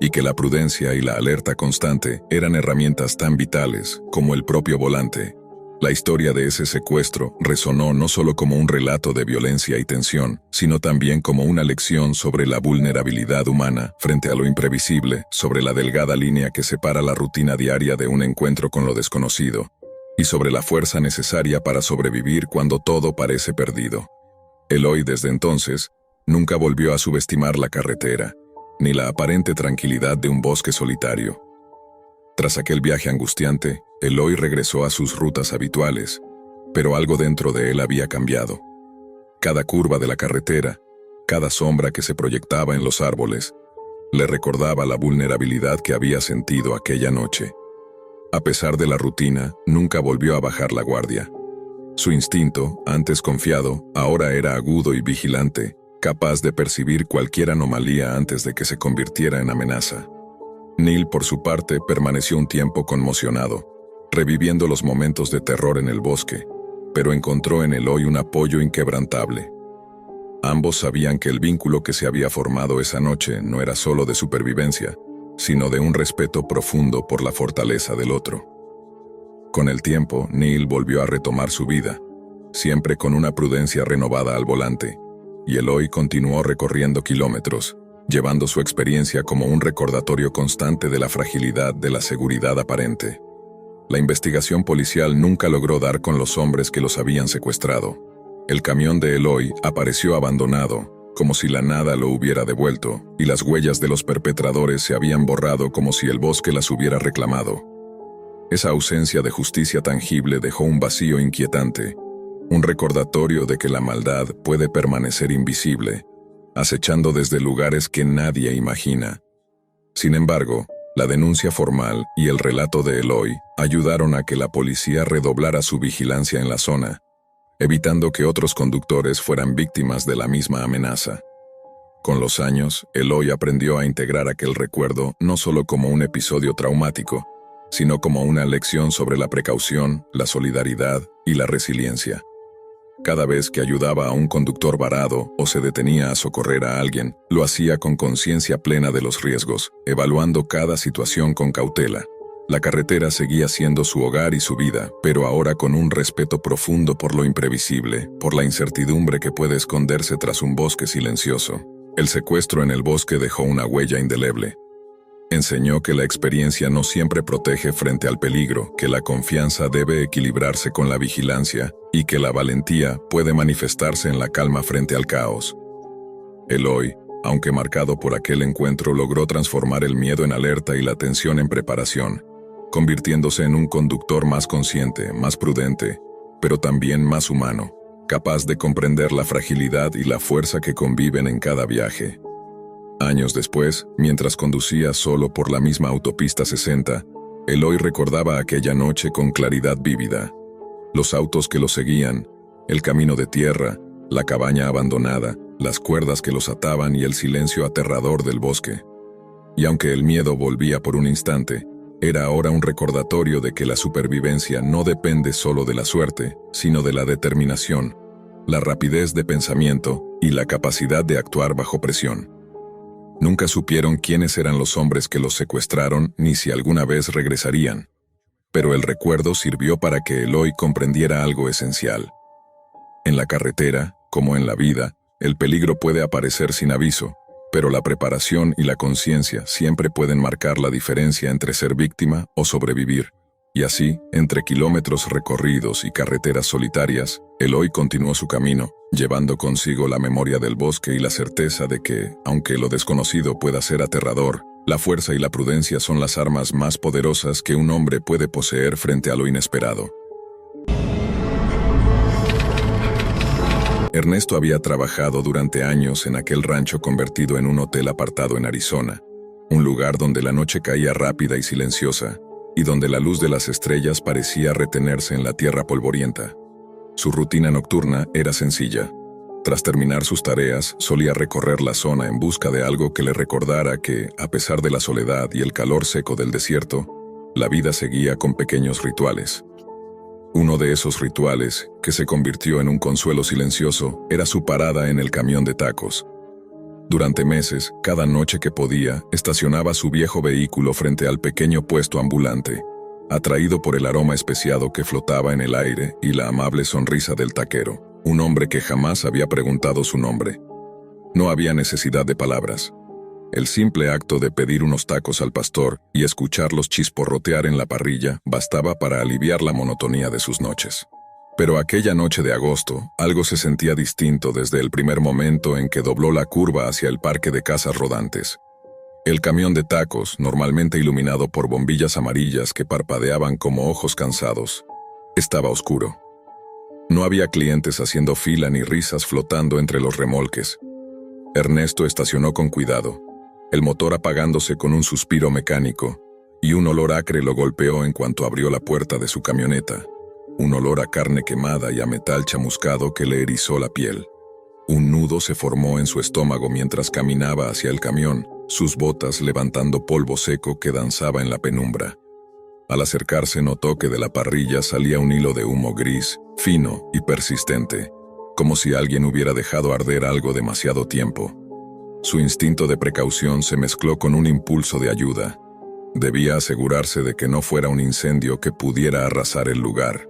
y que la prudencia y la alerta constante eran herramientas tan vitales como el propio volante. La historia de ese secuestro resonó no solo como un relato de violencia y tensión, sino también como una lección sobre la vulnerabilidad humana frente a lo imprevisible, sobre la delgada línea que separa la rutina diaria de un encuentro con lo desconocido. y sobre la fuerza necesaria para sobrevivir cuando todo parece perdido. Eloy, desde entonces, nunca volvió a subestimar la carretera, ni la aparente tranquilidad de un bosque solitario. Tras aquel viaje angustiante, Eloy regresó a sus rutas habituales, pero algo dentro de él había cambiado. Cada curva de la carretera, cada sombra que se proyectaba en los árboles, le recordaba la vulnerabilidad que había sentido aquella noche. A pesar de la rutina, nunca volvió a bajar la guardia. Su instinto, antes confiado, ahora era agudo y vigilante, capaz de percibir cualquier anomalía antes de que se convirtiera en amenaza. Neil, por su parte, permaneció un tiempo conmocionado, reviviendo los momentos de terror en el bosque, pero encontró en Eloy un apoyo inquebrantable. Ambos sabían que el vínculo que se había formado esa noche no era solo de supervivencia, sino de un respeto profundo por la fortaleza del otro. Con el tiempo, Neil volvió a retomar su vida, siempre con una prudencia renovada al volante, y Eloy continuó recorriendo kilómetros, llevando su experiencia como un recordatorio constante de la fragilidad de la seguridad aparente. La investigación policial nunca logró dar con los hombres que los habían secuestrado. El camión de Eloy apareció abandonado, como si la nada lo hubiera devuelto, y las huellas de los perpetradores se habían borrado como si el bosque las hubiera reclamado. Esa ausencia de justicia tangible dejó un vacío inquietante, un recordatorio de que la maldad puede permanecer invisible, acechando desde lugares que nadie imagina. Sin embargo, la denuncia formal y el relato de Eloy ayudaron a que la policía redoblara su vigilancia en la zona, evitando que otros conductores fueran víctimas de la misma amenaza. Con los años, Eloy aprendió a integrar aquel recuerdo no solo como un episodio traumático, sino como una lección sobre la precaución, la solidaridad y la resiliencia. Cada vez que ayudaba a un conductor varado o se detenía a socorrer a alguien, lo hacía con conciencia plena de los riesgos, evaluando cada situación con cautela. La carretera seguía siendo su hogar y su vida, pero ahora con un respeto profundo por lo imprevisible, por la incertidumbre que puede esconderse tras un bosque silencioso. El secuestro en el bosque dejó una huella indeleble. Enseñó que la experiencia no siempre protege frente al peligro, que la confianza debe equilibrarse con la vigilancia y que la valentía puede manifestarse en la calma frente al caos. Eloy, aunque marcado por aquel encuentro, logró transformar el miedo en alerta y la tensión en preparación, convirtiéndose en un conductor más consciente, más prudente, pero también más humano, capaz de comprender la fragilidad y la fuerza que conviven en cada viaje. Años después, mientras conducía solo por la misma autopista 60, Eloy recordaba aquella noche con claridad vívida. Los autos que lo seguían, el camino de tierra, la cabaña abandonada, las cuerdas que los ataban y el silencio aterrador del bosque. Y aunque el miedo volvía por un instante, era ahora un recordatorio de que la supervivencia no depende solo de la suerte, sino de la determinación, la rapidez de pensamiento y la capacidad de actuar bajo presión. Nunca supieron quiénes eran los hombres que los secuestraron ni si alguna vez regresarían, pero el recuerdo sirvió para que Eloy comprendiera algo esencial. En la carretera, como en la vida, el peligro puede aparecer sin aviso, pero la preparación y la conciencia siempre pueden marcar la diferencia entre ser víctima o sobrevivir. Y así, entre kilómetros recorridos y carreteras solitarias, Eloy continuó su camino, llevando consigo la memoria del bosque y la certeza de que, aunque lo desconocido pueda ser aterrador, la fuerza y la prudencia son las armas más poderosas que un hombre puede poseer frente a lo inesperado. Ernesto había trabajado durante años en aquel rancho convertido en un hotel apartado en Arizona, un lugar donde la noche caía rápida y silenciosa, y donde la luz de las estrellas parecía retenerse en la tierra polvorienta. Su rutina nocturna era sencilla. Tras terminar sus tareas, solía recorrer la zona en busca de algo que le recordara que, a pesar de la soledad y el calor seco del desierto, la vida seguía con pequeños rituales. Uno de esos rituales, que se convirtió en un consuelo silencioso, era su parada en el camión de tacos. Durante meses, cada noche que podía, estacionaba su viejo vehículo frente al pequeño puesto ambulante, atraído por el aroma especiado que flotaba en el aire y la amable sonrisa del taquero, un hombre que jamás había preguntado su nombre. No había necesidad de palabras. El simple acto de pedir unos tacos al pastor y escucharlos chisporrotear en la parrilla bastaba para aliviar la monotonía de sus noches. Pero aquella noche de agosto, algo se sentía distinto desde el primer momento en que dobló la curva hacia el parque de casas rodantes. El camión de tacos, normalmente iluminado por bombillas amarillas que parpadeaban como ojos cansados, estaba oscuro. No había clientes haciendo fila ni risas flotando entre los remolques. Ernesto estacionó con cuidado, el motor apagándose con un suspiro mecánico, y un olor acre lo golpeó en cuanto abrió la puerta de su camioneta. Un olor a carne quemada y a metal chamuscado que le erizó la piel. Un nudo se formó en su estómago mientras caminaba hacia el camión, sus botas levantando polvo seco que danzaba en la penumbra. Al acercarse notó que de la parrilla salía un hilo de humo gris, fino y persistente, como si alguien hubiera dejado arder algo demasiado tiempo. Su instinto de precaución se mezcló con un impulso de ayuda. Debía asegurarse de que no fuera un incendio que pudiera arrasar el lugar.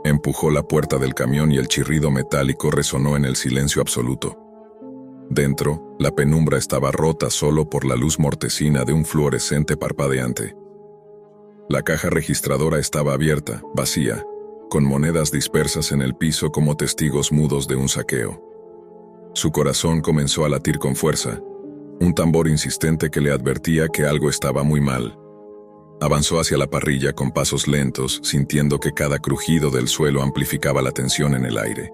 Empujó la puerta del camión y el chirrido metálico resonó en el silencio absoluto. Dentro, la penumbra estaba rota solo por la luz mortecina de un fluorescente parpadeante. La caja registradora estaba abierta, vacía, con monedas dispersas en el piso como testigos mudos de un saqueo. Su corazón comenzó a latir con fuerza, un tambor insistente que le advertía que algo estaba muy mal. Avanzó hacia la parrilla con pasos lentos, sintiendo que cada crujido del suelo amplificaba la tensión en el aire.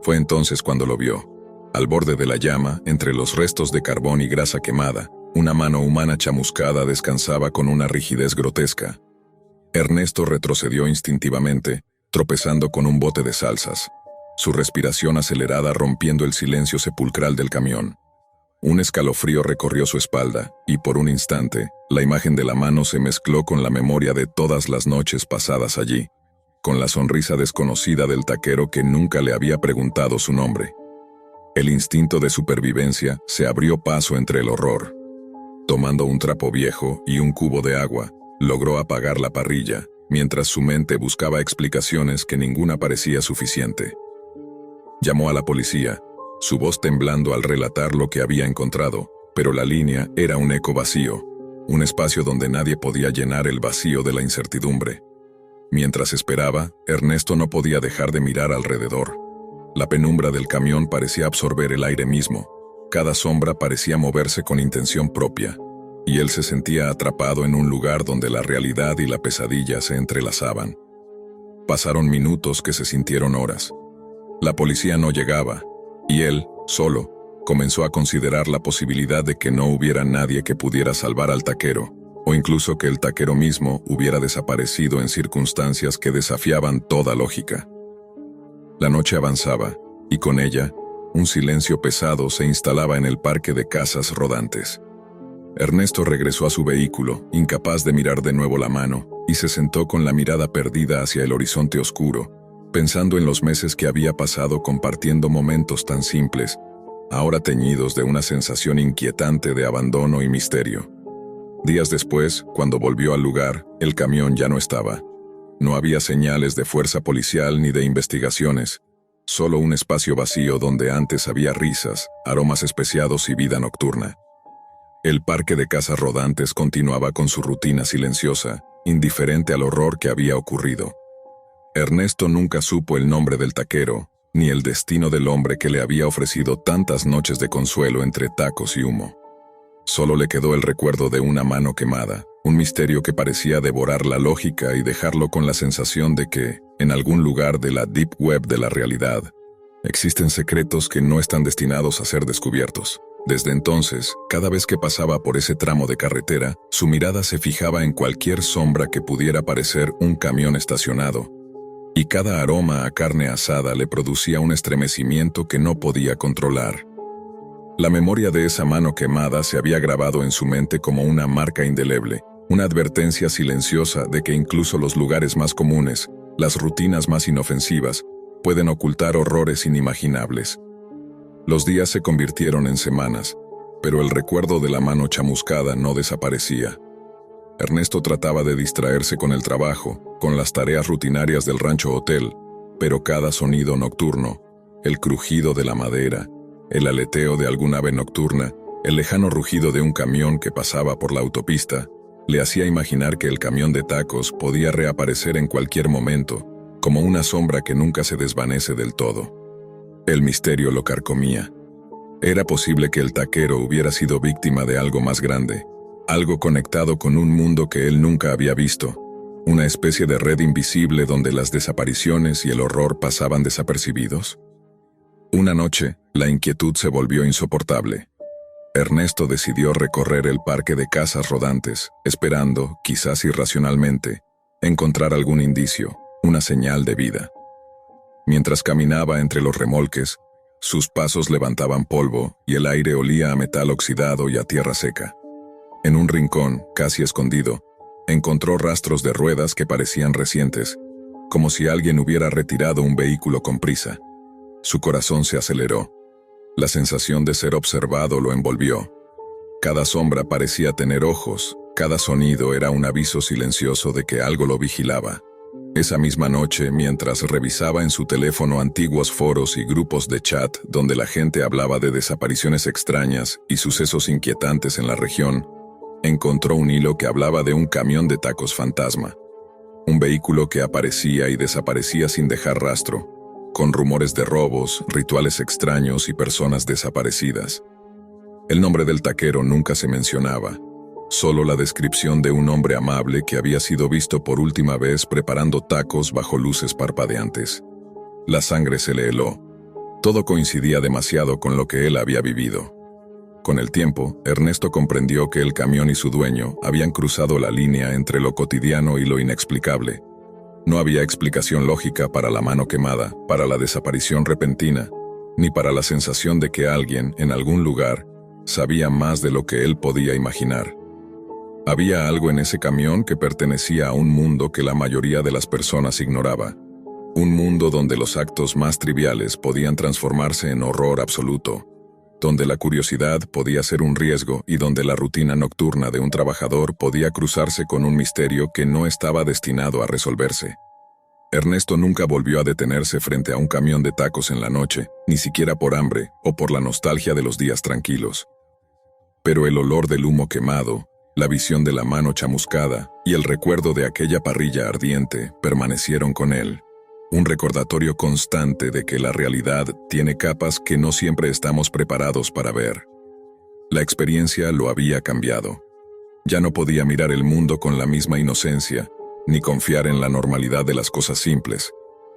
Fue entonces cuando lo vio. Al borde de la llama, entre los restos de carbón y grasa quemada, una mano humana chamuscada descansaba con una rigidez grotesca. Ernesto retrocedió instintivamente, tropezando con un bote de salsas, su respiración acelerada rompiendo el silencio sepulcral del camión. Un escalofrío recorrió su espalda, y por un instante, la imagen de la mano se mezcló con la memoria de todas las noches pasadas allí, con la sonrisa desconocida del taquero que nunca le había preguntado su nombre. El instinto de supervivencia se abrió paso entre el horror. Tomando un trapo viejo y un cubo de agua, logró apagar la parrilla, mientras su mente buscaba explicaciones que ninguna parecía suficiente. Llamó a la policía, su voz temblando al relatar lo que había encontrado, pero la línea era un eco vacío, un espacio donde nadie podía llenar el vacío de la incertidumbre. Mientras esperaba, Ernesto no podía dejar de mirar alrededor. La penumbra del camión parecía absorber el aire mismo, cada sombra parecía moverse con intención propia, y él se sentía atrapado en un lugar donde la realidad y la pesadilla se entrelazaban. Pasaron minutos que se sintieron horas. La policía no llegaba, y él, solo, comenzó a considerar la posibilidad de que no hubiera nadie que pudiera salvar al taquero, o incluso que el taquero mismo hubiera desaparecido en circunstancias que desafiaban toda lógica. La noche avanzaba, y con ella, un silencio pesado se instalaba en el parque de casas rodantes. Ernesto regresó a su vehículo, incapaz de mirar de nuevo la mano, y se sentó con la mirada perdida hacia el horizonte oscuro, pensando en los meses que había pasado compartiendo momentos tan simples, ahora teñidos de una sensación inquietante de abandono y misterio. Días después, cuando volvió al lugar, el camión ya no estaba. No había señales de fuerza policial ni de investigaciones, solo un espacio vacío donde antes había risas, aromas especiados y vida nocturna. El parque de casas rodantes continuaba con su rutina silenciosa, indiferente al horror que había ocurrido. Ernesto nunca supo el nombre del taquero, ni el destino del hombre que le había ofrecido tantas noches de consuelo entre tacos y humo. Solo le quedó el recuerdo de una mano quemada, un misterio que parecía devorar la lógica y dejarlo con la sensación de que, en algún lugar de la deep web de la realidad, existen secretos que no están destinados a ser descubiertos. Desde entonces, cada vez que pasaba por ese tramo de carretera, su mirada se fijaba en cualquier sombra que pudiera parecer un camión estacionado, y cada aroma a carne asada le producía un estremecimiento que no podía controlar. La memoria de esa mano quemada se había grabado en su mente como una marca indeleble, una advertencia silenciosa de que incluso los lugares más comunes, las rutinas más inofensivas, pueden ocultar horrores inimaginables. Los días se convirtieron en semanas, pero el recuerdo de la mano chamuscada no desaparecía. Ernesto trataba de distraerse con el trabajo, con las tareas rutinarias del rancho hotel, pero cada sonido nocturno, el crujido de la madera, el aleteo de algún ave nocturna, El lejano rugido de un camión que pasaba por la autopista le hacía imaginar que el camión de tacos podía reaparecer en cualquier momento, como una sombra que nunca se desvanece del todo. El misterio lo carcomía. Era posible que el taquero hubiera sido víctima de algo más grande, algo conectado con un mundo que él nunca había visto, una especie de red invisible donde las desapariciones y el horror pasaban desapercibidos. Una noche, la inquietud se volvió insoportable. Ernesto decidió recorrer el parque de casas rodantes, esperando, quizás irracionalmente, encontrar algún indicio, una señal de vida. Mientras caminaba entre los remolques, sus pasos levantaban polvo y el aire olía a metal oxidado y a tierra seca. En un rincón, casi escondido, encontró rastros de ruedas que parecían recientes, como si alguien hubiera retirado un vehículo con prisa. Su corazón se aceleró. La sensación de ser observado lo envolvió. Cada sombra parecía tener ojos, cada sonido era un aviso silencioso de que algo lo vigilaba. Esa misma noche, mientras revisaba en su teléfono antiguos foros y grupos de chat donde la gente hablaba de desapariciones extrañas y sucesos inquietantes en la región, encontró un hilo que hablaba de un camión de tacos fantasma. Un vehículo que aparecía y desaparecía sin dejar rastro, con rumores de robos, rituales extraños y personas desaparecidas. El nombre del taquero nunca se mencionaba, solo la descripción de un hombre amable que había sido visto por última vez preparando tacos bajo luces parpadeantes. La sangre se le heló. Todo coincidía demasiado con lo que él había vivido. Con el tiempo, Ernesto comprendió que el camión y su dueño habían cruzado la línea entre lo cotidiano y lo inexplicable. No había explicación lógica para la mano quemada, para la desaparición repentina, ni para la sensación de que alguien, en algún lugar, sabía más de lo que él podía imaginar. Había algo en ese camión que pertenecía a un mundo que la mayoría de las personas ignoraba. Un mundo donde los actos más triviales podían transformarse en horror absoluto, donde la curiosidad podía ser un riesgo y donde la rutina nocturna de un trabajador podía cruzarse con un misterio que no estaba destinado a resolverse. Ernesto nunca volvió a detenerse frente a un camión de tacos en la noche, ni siquiera por hambre o por la nostalgia de los días tranquilos. Pero el olor del humo quemado, la visión de la mano chamuscada y el recuerdo de aquella parrilla ardiente permanecieron con él. Un recordatorio constante de que la realidad tiene capas que no siempre estamos preparados para ver. La experiencia lo había cambiado. Ya no podía mirar el mundo con la misma inocencia, ni confiar en la normalidad de las cosas simples.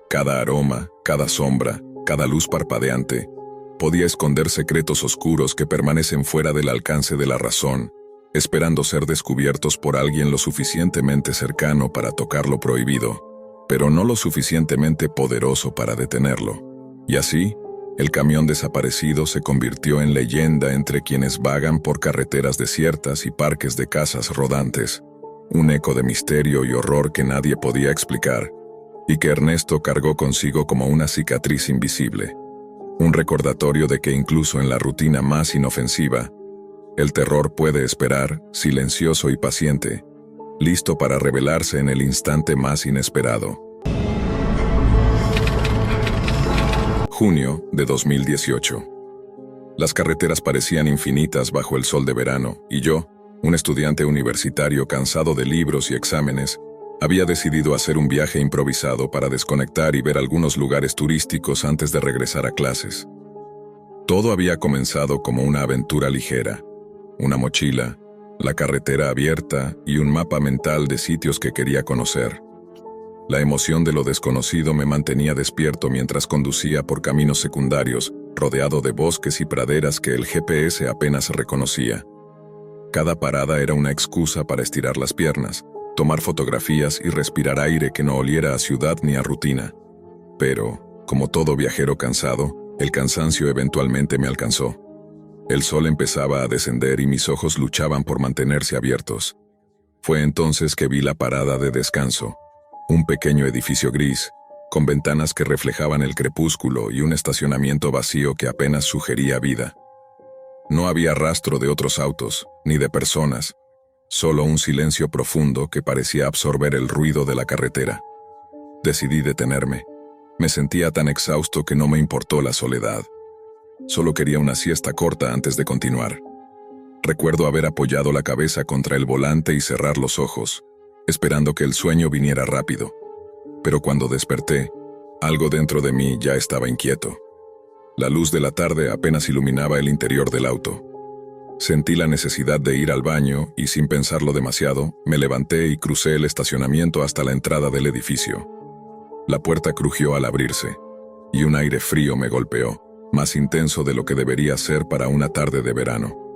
Cada aroma, cada sombra, cada luz parpadeante, podía esconder secretos oscuros que permanecen fuera del alcance de la razón, esperando ser descubiertos por alguien lo suficientemente cercano para tocar lo prohibido, pero no lo suficientemente poderoso para detenerlo. Y así, el camión desaparecido se convirtió en leyenda entre quienes vagan por carreteras desiertas y parques de casas rodantes, un eco de misterio y horror que nadie podía explicar, y que Ernesto cargó consigo como una cicatriz invisible, un recordatorio de que incluso en la rutina más inofensiva, el terror puede esperar, silencioso y paciente, listo para revelarse en el instante más inesperado. Junio de 2018. Las carreteras parecían infinitas bajo el sol de verano, y yo, un estudiante universitario cansado de libros y exámenes, había decidido hacer un viaje improvisado para desconectar y ver algunos lugares turísticos antes de regresar a clases. Todo había comenzado como una aventura ligera. Una mochila, la carretera abierta y un mapa mental de sitios que quería conocer. La emoción de lo desconocido me mantenía despierto mientras conducía por caminos secundarios, rodeado de bosques y praderas que el GPS apenas reconocía. Cada parada era una excusa para estirar las piernas, tomar fotografías y respirar aire que no oliera a ciudad ni a rutina. Pero, como todo viajero cansado, el cansancio eventualmente me alcanzó. El sol empezaba a descender y mis ojos luchaban por mantenerse abiertos. Fue entonces que vi la parada de descanso, un pequeño edificio gris, con ventanas que reflejaban el crepúsculo y un estacionamiento vacío que apenas sugería vida. No había rastro de otros autos, ni de personas, solo un silencio profundo que parecía absorber el ruido de la carretera. Decidí detenerme. Me sentía tan exhausto que no me importó la soledad. Solo quería una siesta corta antes de continuar. Recuerdo haber apoyado la cabeza contra el volante y cerrar los ojos, esperando que el sueño viniera rápido. Pero cuando desperté, algo dentro de mí ya estaba inquieto. La luz de la tarde apenas iluminaba el interior del auto. Sentí la necesidad de ir al baño y, sin pensarlo demasiado, me levanté y crucé el estacionamiento hasta la entrada del edificio. La puerta crujió al abrirse, y un aire frío me golpeó, más intenso de lo que debería ser para una tarde de verano.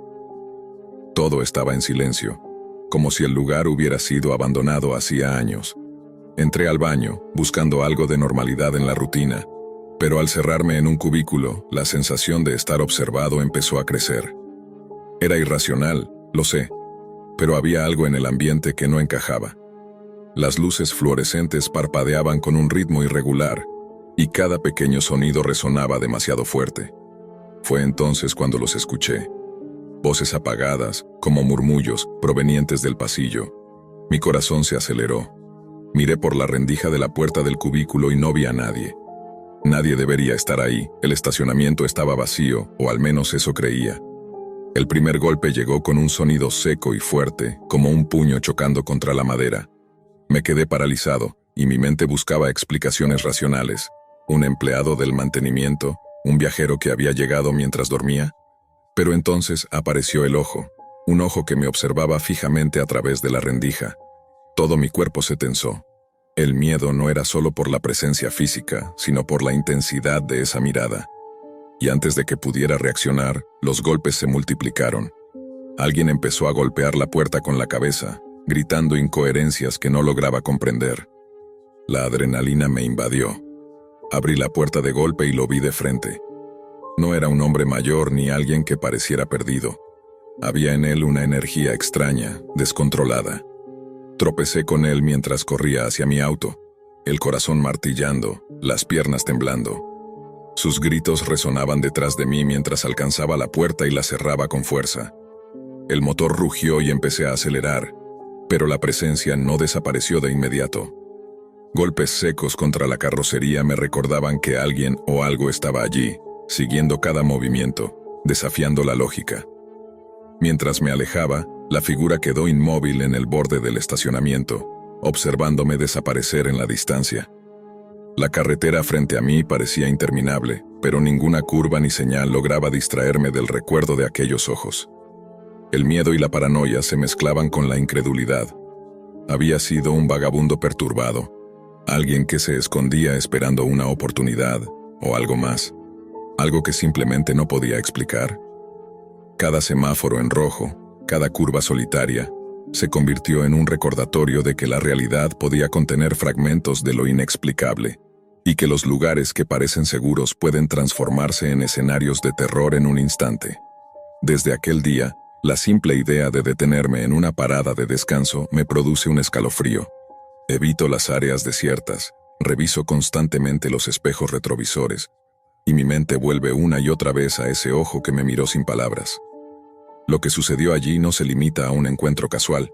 Todo estaba en silencio, como si el lugar hubiera sido abandonado hacía años. Entré al baño, buscando algo de normalidad en la rutina, pero al cerrarme en un cubículo, la sensación de estar observado empezó a crecer. Era irracional, lo sé, pero había algo en el ambiente que no encajaba. Las luces fluorescentes parpadeaban con un ritmo irregular, y cada pequeño sonido resonaba demasiado fuerte. Fue entonces cuando los escuché. Voces apagadas, como murmullos, provenientes del pasillo. Mi corazón se aceleró. Miré por la rendija de la puerta del cubículo y no vi a nadie. Nadie debería estar ahí, el estacionamiento estaba vacío, o al menos eso creía. El primer golpe llegó con un sonido seco y fuerte, como un puño chocando contra la madera. Me quedé paralizado, y mi mente buscaba explicaciones racionales. ¿Un empleado del mantenimiento? ¿Un viajero que había llegado mientras dormía? Pero entonces apareció el ojo, un ojo que me observaba fijamente a través de la rendija. Todo mi cuerpo se tensó. El miedo no era solo por la presencia física, sino por la intensidad de esa mirada. Y antes de que pudiera reaccionar, los golpes se multiplicaron. Alguien empezó a golpear la puerta con la cabeza, gritando incoherencias que no lograba comprender. La adrenalina me invadió. Abrí la puerta de golpe y lo vi de frente. No era un hombre mayor ni alguien que pareciera perdido. Había en él una energía extraña, descontrolada. Tropecé con él mientras corría hacia mi auto, el corazón martillando, las piernas temblando. Sus gritos resonaban detrás de mí mientras alcanzaba la puerta y la cerraba con fuerza. El motor rugió y empecé a acelerar, pero la presencia no desapareció de inmediato. Golpes secos contra la carrocería me recordaban que alguien o algo estaba allí, siguiendo cada movimiento, desafiando la lógica. Mientras me alejaba, la figura quedó inmóvil en el borde del estacionamiento, observándome desaparecer en la distancia. La carretera frente a mí parecía interminable, pero ninguna curva ni señal lograba distraerme del recuerdo de aquellos ojos. El miedo y la paranoia se mezclaban con la incredulidad. Había sido un vagabundo perturbado, alguien que se escondía esperando una oportunidad, o algo más, algo que simplemente no podía explicar. Cada semáforo en rojo, cada curva solitaria, se convirtió en un recordatorio de que la realidad podía contener fragmentos de lo inexplicable, y que los lugares que parecen seguros pueden transformarse en escenarios de terror en un instante. Desde aquel día, la simple idea de detenerme en una parada de descanso me produce un escalofrío. Evito las áreas desiertas, reviso constantemente los espejos retrovisores, y mi mente vuelve una y otra vez a ese ojo que me miró sin palabras. Lo que sucedió allí no se limita a un encuentro casual.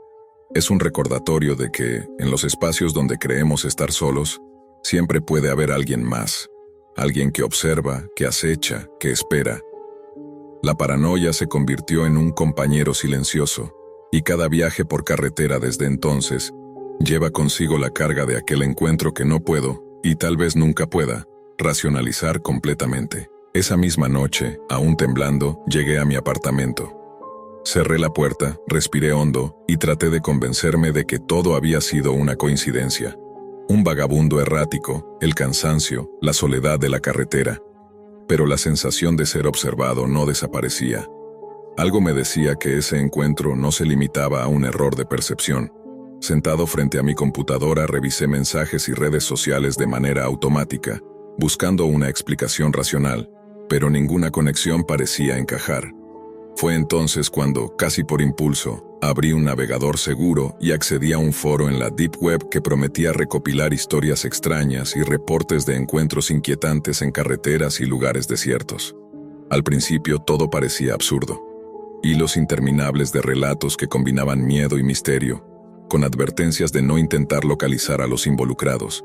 Es un recordatorio de que, en los espacios donde creemos estar solos, siempre puede haber alguien más, alguien que observa, que acecha, que espera. La paranoia se convirtió en un compañero silencioso, y cada viaje por carretera desde entonces lleva consigo la carga de aquel encuentro que no puedo, y tal vez nunca pueda, racionalizar completamente. Esa misma noche, aún temblando, llegué a mi apartamento. Cerré la puerta, respiré hondo y traté de convencerme de que todo había sido una coincidencia. Un vagabundo errático, el cansancio, la soledad de la carretera. Pero la sensación de ser observado no desaparecía. Algo me decía que ese encuentro no se limitaba a un error de percepción. Sentado frente a mi computadora revisé mensajes y redes sociales de manera automática, buscando una explicación racional, pero ninguna conexión parecía encajar. Fue entonces cuando, casi por impulso, abrí un navegador seguro y accedí a un foro en la Deep Web que prometía recopilar historias extrañas y reportes de encuentros inquietantes en carreteras y lugares desiertos. Al principio todo parecía absurdo. Hilos interminables de relatos que combinaban miedo y misterio, con advertencias de no intentar localizar a los involucrados.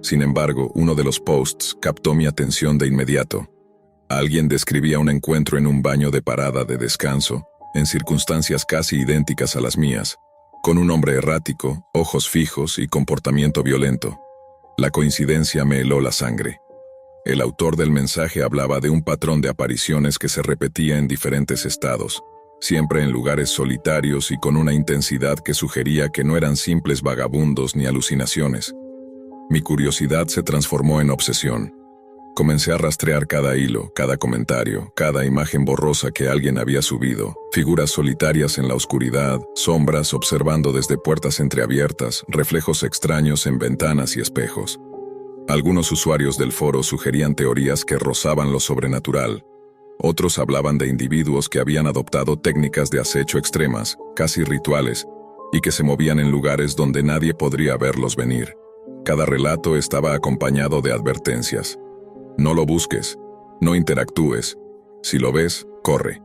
Sin embargo, uno de los posts captó mi atención de inmediato. Alguien describía un encuentro en un baño de parada de descanso, en circunstancias casi idénticas a las mías, con un hombre errático, ojos fijos y comportamiento violento. La coincidencia me heló la sangre. El autor del mensaje hablaba de un patrón de apariciones que se repetía en diferentes estados, siempre en lugares solitarios y con una intensidad que sugería que no eran simples vagabundos ni alucinaciones. Mi curiosidad se transformó en obsesión. Comencé a rastrear cada hilo, cada comentario, cada imagen borrosa que alguien había subido, figuras solitarias en la oscuridad, sombras observando desde puertas entreabiertas, reflejos extraños en ventanas y espejos. Algunos usuarios del foro sugerían teorías que rozaban lo sobrenatural. Otros hablaban de individuos que habían adoptado técnicas de acecho extremas, casi rituales, y que se movían en lugares donde nadie podría verlos venir. Cada relato estaba acompañado de advertencias. No lo busques, no interactúes. Si lo ves, corre.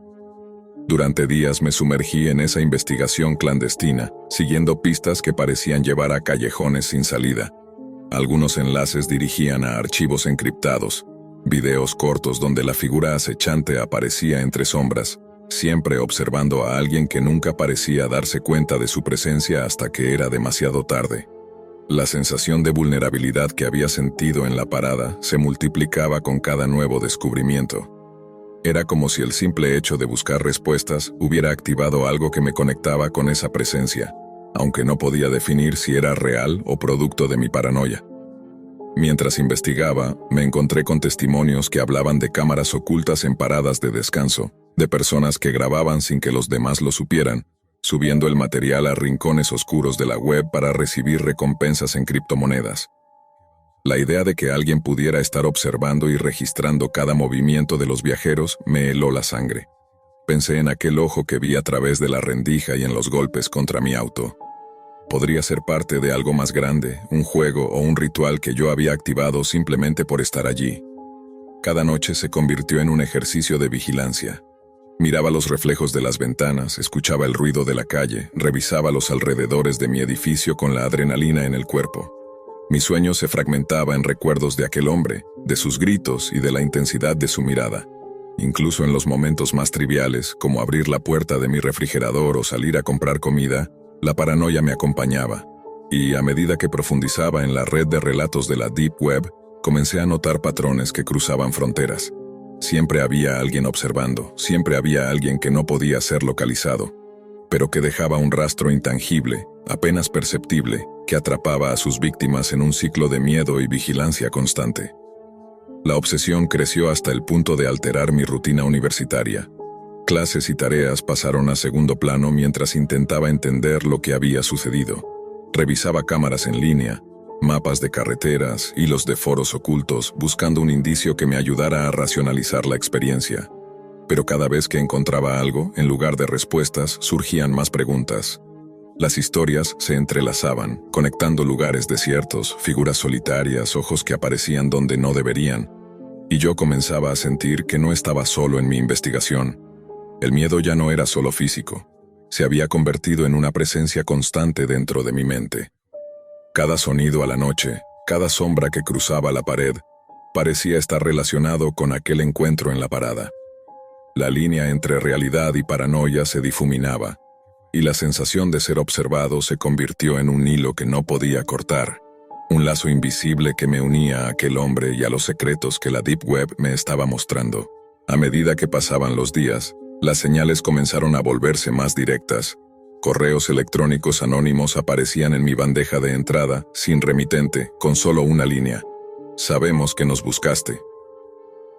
Durante días me sumergí en esa investigación clandestina, siguiendo pistas que parecían llevar a callejones sin salida. Algunos enlaces dirigían a archivos encriptados, videos cortos donde la figura acechante aparecía entre sombras, siempre observando a alguien que nunca parecía darse cuenta de su presencia hasta que era demasiado tarde. La sensación de vulnerabilidad que había sentido en la parada se multiplicaba con cada nuevo descubrimiento. Era como si el simple hecho de buscar respuestas hubiera activado algo que me conectaba con esa presencia, aunque no podía definir si era real o producto de mi paranoia. Mientras investigaba, me encontré con testimonios que hablaban de cámaras ocultas en paradas de descanso, de personas que grababan sin que los demás lo supieran, subiendo el material a rincones oscuros de la web para recibir recompensas en criptomonedas. La idea de que alguien pudiera estar observando y registrando cada movimiento de los viajeros me heló la sangre. Pensé en aquel ojo que vi a través de la rendija y en los golpes contra mi auto. Podría ser parte de algo más grande, un juego o un ritual que yo había activado simplemente por estar allí. Cada noche se convirtió en un ejercicio de vigilancia. Miraba los reflejos de las ventanas, escuchaba el ruido de la calle, revisaba los alrededores de mi edificio con la adrenalina en el cuerpo. Mi sueño se fragmentaba en recuerdos de aquel hombre, de sus gritos y de la intensidad de su mirada. Incluso en los momentos más triviales, como abrir la puerta de mi refrigerador o salir a comprar comida, la paranoia me acompañaba. Y a medida que profundizaba en la red de relatos de la Deep Web, comencé a notar patrones que cruzaban fronteras. Siempre había alguien observando, siempre había alguien que no podía ser localizado, pero que dejaba un rastro intangible, apenas perceptible, que atrapaba a sus víctimas en un ciclo de miedo y vigilancia constante. La obsesión creció hasta el punto de alterar mi rutina universitaria. Clases y tareas pasaron a segundo plano mientras intentaba entender lo que había sucedido. Revisaba cámaras en línea, mapas de carreteras, hilos de foros ocultos, buscando un indicio que me ayudara a racionalizar la experiencia. Pero cada vez que encontraba algo, en lugar de respuestas, surgían más preguntas. Las historias se entrelazaban, conectando lugares desiertos, figuras solitarias, ojos que aparecían donde no deberían. Y yo comenzaba a sentir que no estaba solo en mi investigación. El miedo ya no era solo físico. Se había convertido en una presencia constante dentro de mi mente. Cada sonido a la noche, cada sombra que cruzaba la pared, parecía estar relacionado con aquel encuentro en la parada. La línea entre realidad y paranoia se difuminaba, y la sensación de ser observado se convirtió en un hilo que no podía cortar, un lazo invisible que me unía a aquel hombre y a los secretos que la Deep Web me estaba mostrando. A medida que pasaban los días, las señales comenzaron a volverse más directas. Correos electrónicos anónimos aparecían en mi bandeja de entrada, sin remitente, con solo una línea. Sabemos que nos buscaste.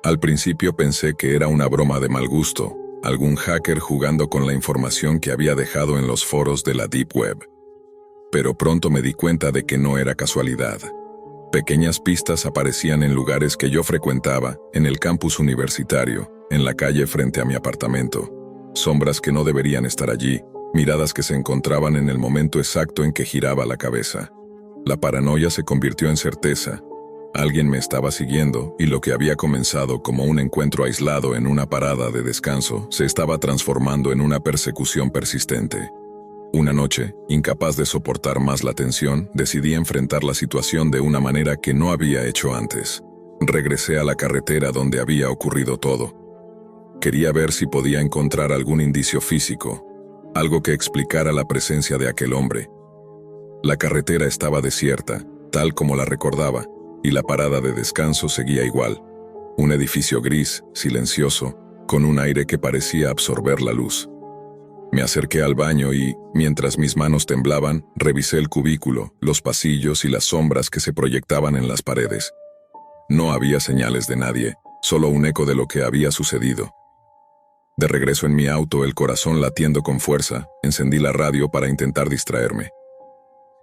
Al principio pensé que era una broma de mal gusto, algún hacker jugando con la información que había dejado en los foros de la Deep Web. Pero pronto me di cuenta de que no era casualidad. Pequeñas pistas aparecían en lugares que yo frecuentaba, en el campus universitario, en la calle frente a mi apartamento. Sombras que no deberían estar allí, miradas que se encontraban en el momento exacto en que giraba la cabeza. La paranoia se convirtió en certeza. Alguien me estaba siguiendo, y lo que había comenzado como un encuentro aislado en una parada de descanso se estaba transformando en una persecución persistente. Una noche, incapaz de soportar más la tensión, decidí enfrentar la situación de una manera que no había hecho antes. Regresé a la carretera donde había ocurrido todo. Quería ver si podía encontrar algún indicio físico, algo que explicara la presencia de aquel hombre. La carretera estaba desierta, tal como la recordaba, y la parada de descanso seguía igual. Un edificio gris, silencioso, con un aire que parecía absorber la luz. Me acerqué al baño y, mientras mis manos temblaban, revisé el cubículo, los pasillos y las sombras que se proyectaban en las paredes. No había señales de nadie, solo un eco de lo que había sucedido. De regreso en mi auto, el corazón latiendo con fuerza, encendí la radio para intentar distraerme.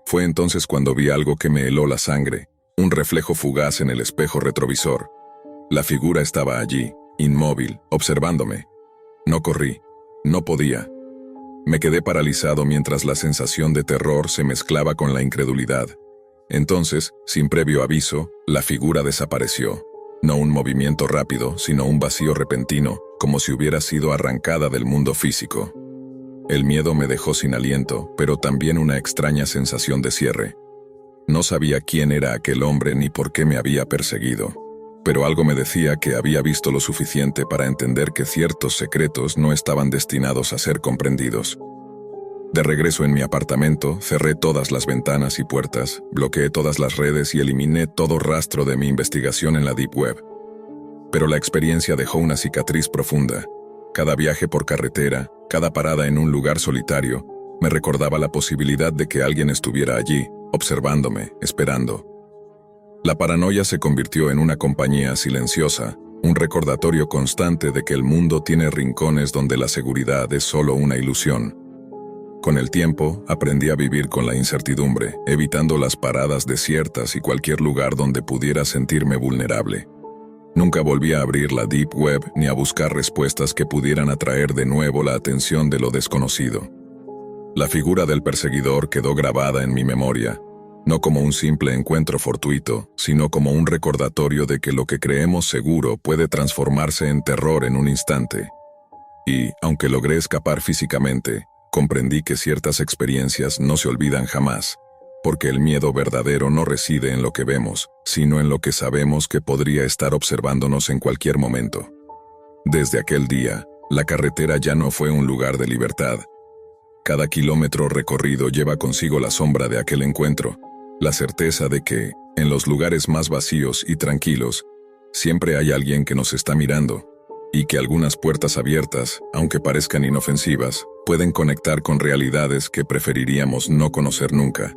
Fue entonces cuando vi algo que me heló la sangre, un reflejo fugaz en el espejo retrovisor. La figura estaba allí, inmóvil, observándome. No corrí, no podía. Me quedé paralizado mientras la sensación de terror se mezclaba con la incredulidad. Entonces, sin previo aviso, la figura desapareció. No un movimiento rápido, sino un vacío repentino, como si hubiera sido arrancada del mundo físico. El miedo me dejó sin aliento, pero también una extraña sensación de cierre. No sabía quién era aquel hombre ni por qué me había perseguido, pero algo me decía que había visto lo suficiente para entender que ciertos secretos no estaban destinados a ser comprendidos. De regreso en mi apartamento, cerré todas las ventanas y puertas, bloqueé todas las redes y eliminé todo rastro de mi investigación en la Deep Web. Pero la experiencia dejó una cicatriz profunda. Cada viaje por carretera, cada parada en un lugar solitario, me recordaba la posibilidad de que alguien estuviera allí, observándome, esperando. La paranoia se convirtió en una compañía silenciosa, un recordatorio constante de que el mundo tiene rincones donde la seguridad es solo una ilusión. Con el tiempo, aprendí a vivir con la incertidumbre, evitando las paradas desiertas y cualquier lugar donde pudiera sentirme vulnerable. Nunca volví a abrir la Deep Web ni a buscar respuestas que pudieran atraer de nuevo la atención de lo desconocido. La figura del perseguidor quedó grabada en mi memoria, no como un simple encuentro fortuito, sino como un recordatorio de que lo que creemos seguro puede transformarse en terror en un instante. Y, aunque logré escapar físicamente, comprendí que ciertas experiencias no se olvidan jamás, porque el miedo verdadero no reside en lo que vemos, sino en lo que sabemos que podría estar observándonos en cualquier momento. Desde aquel día, la carretera ya no fue un lugar de libertad. Cada kilómetro recorrido lleva consigo la sombra de aquel encuentro, la certeza de que, en los lugares más vacíos y tranquilos, siempre hay alguien que nos está mirando, y que algunas puertas abiertas, aunque parezcan inofensivas, pueden conectar con realidades que preferiríamos no conocer nunca.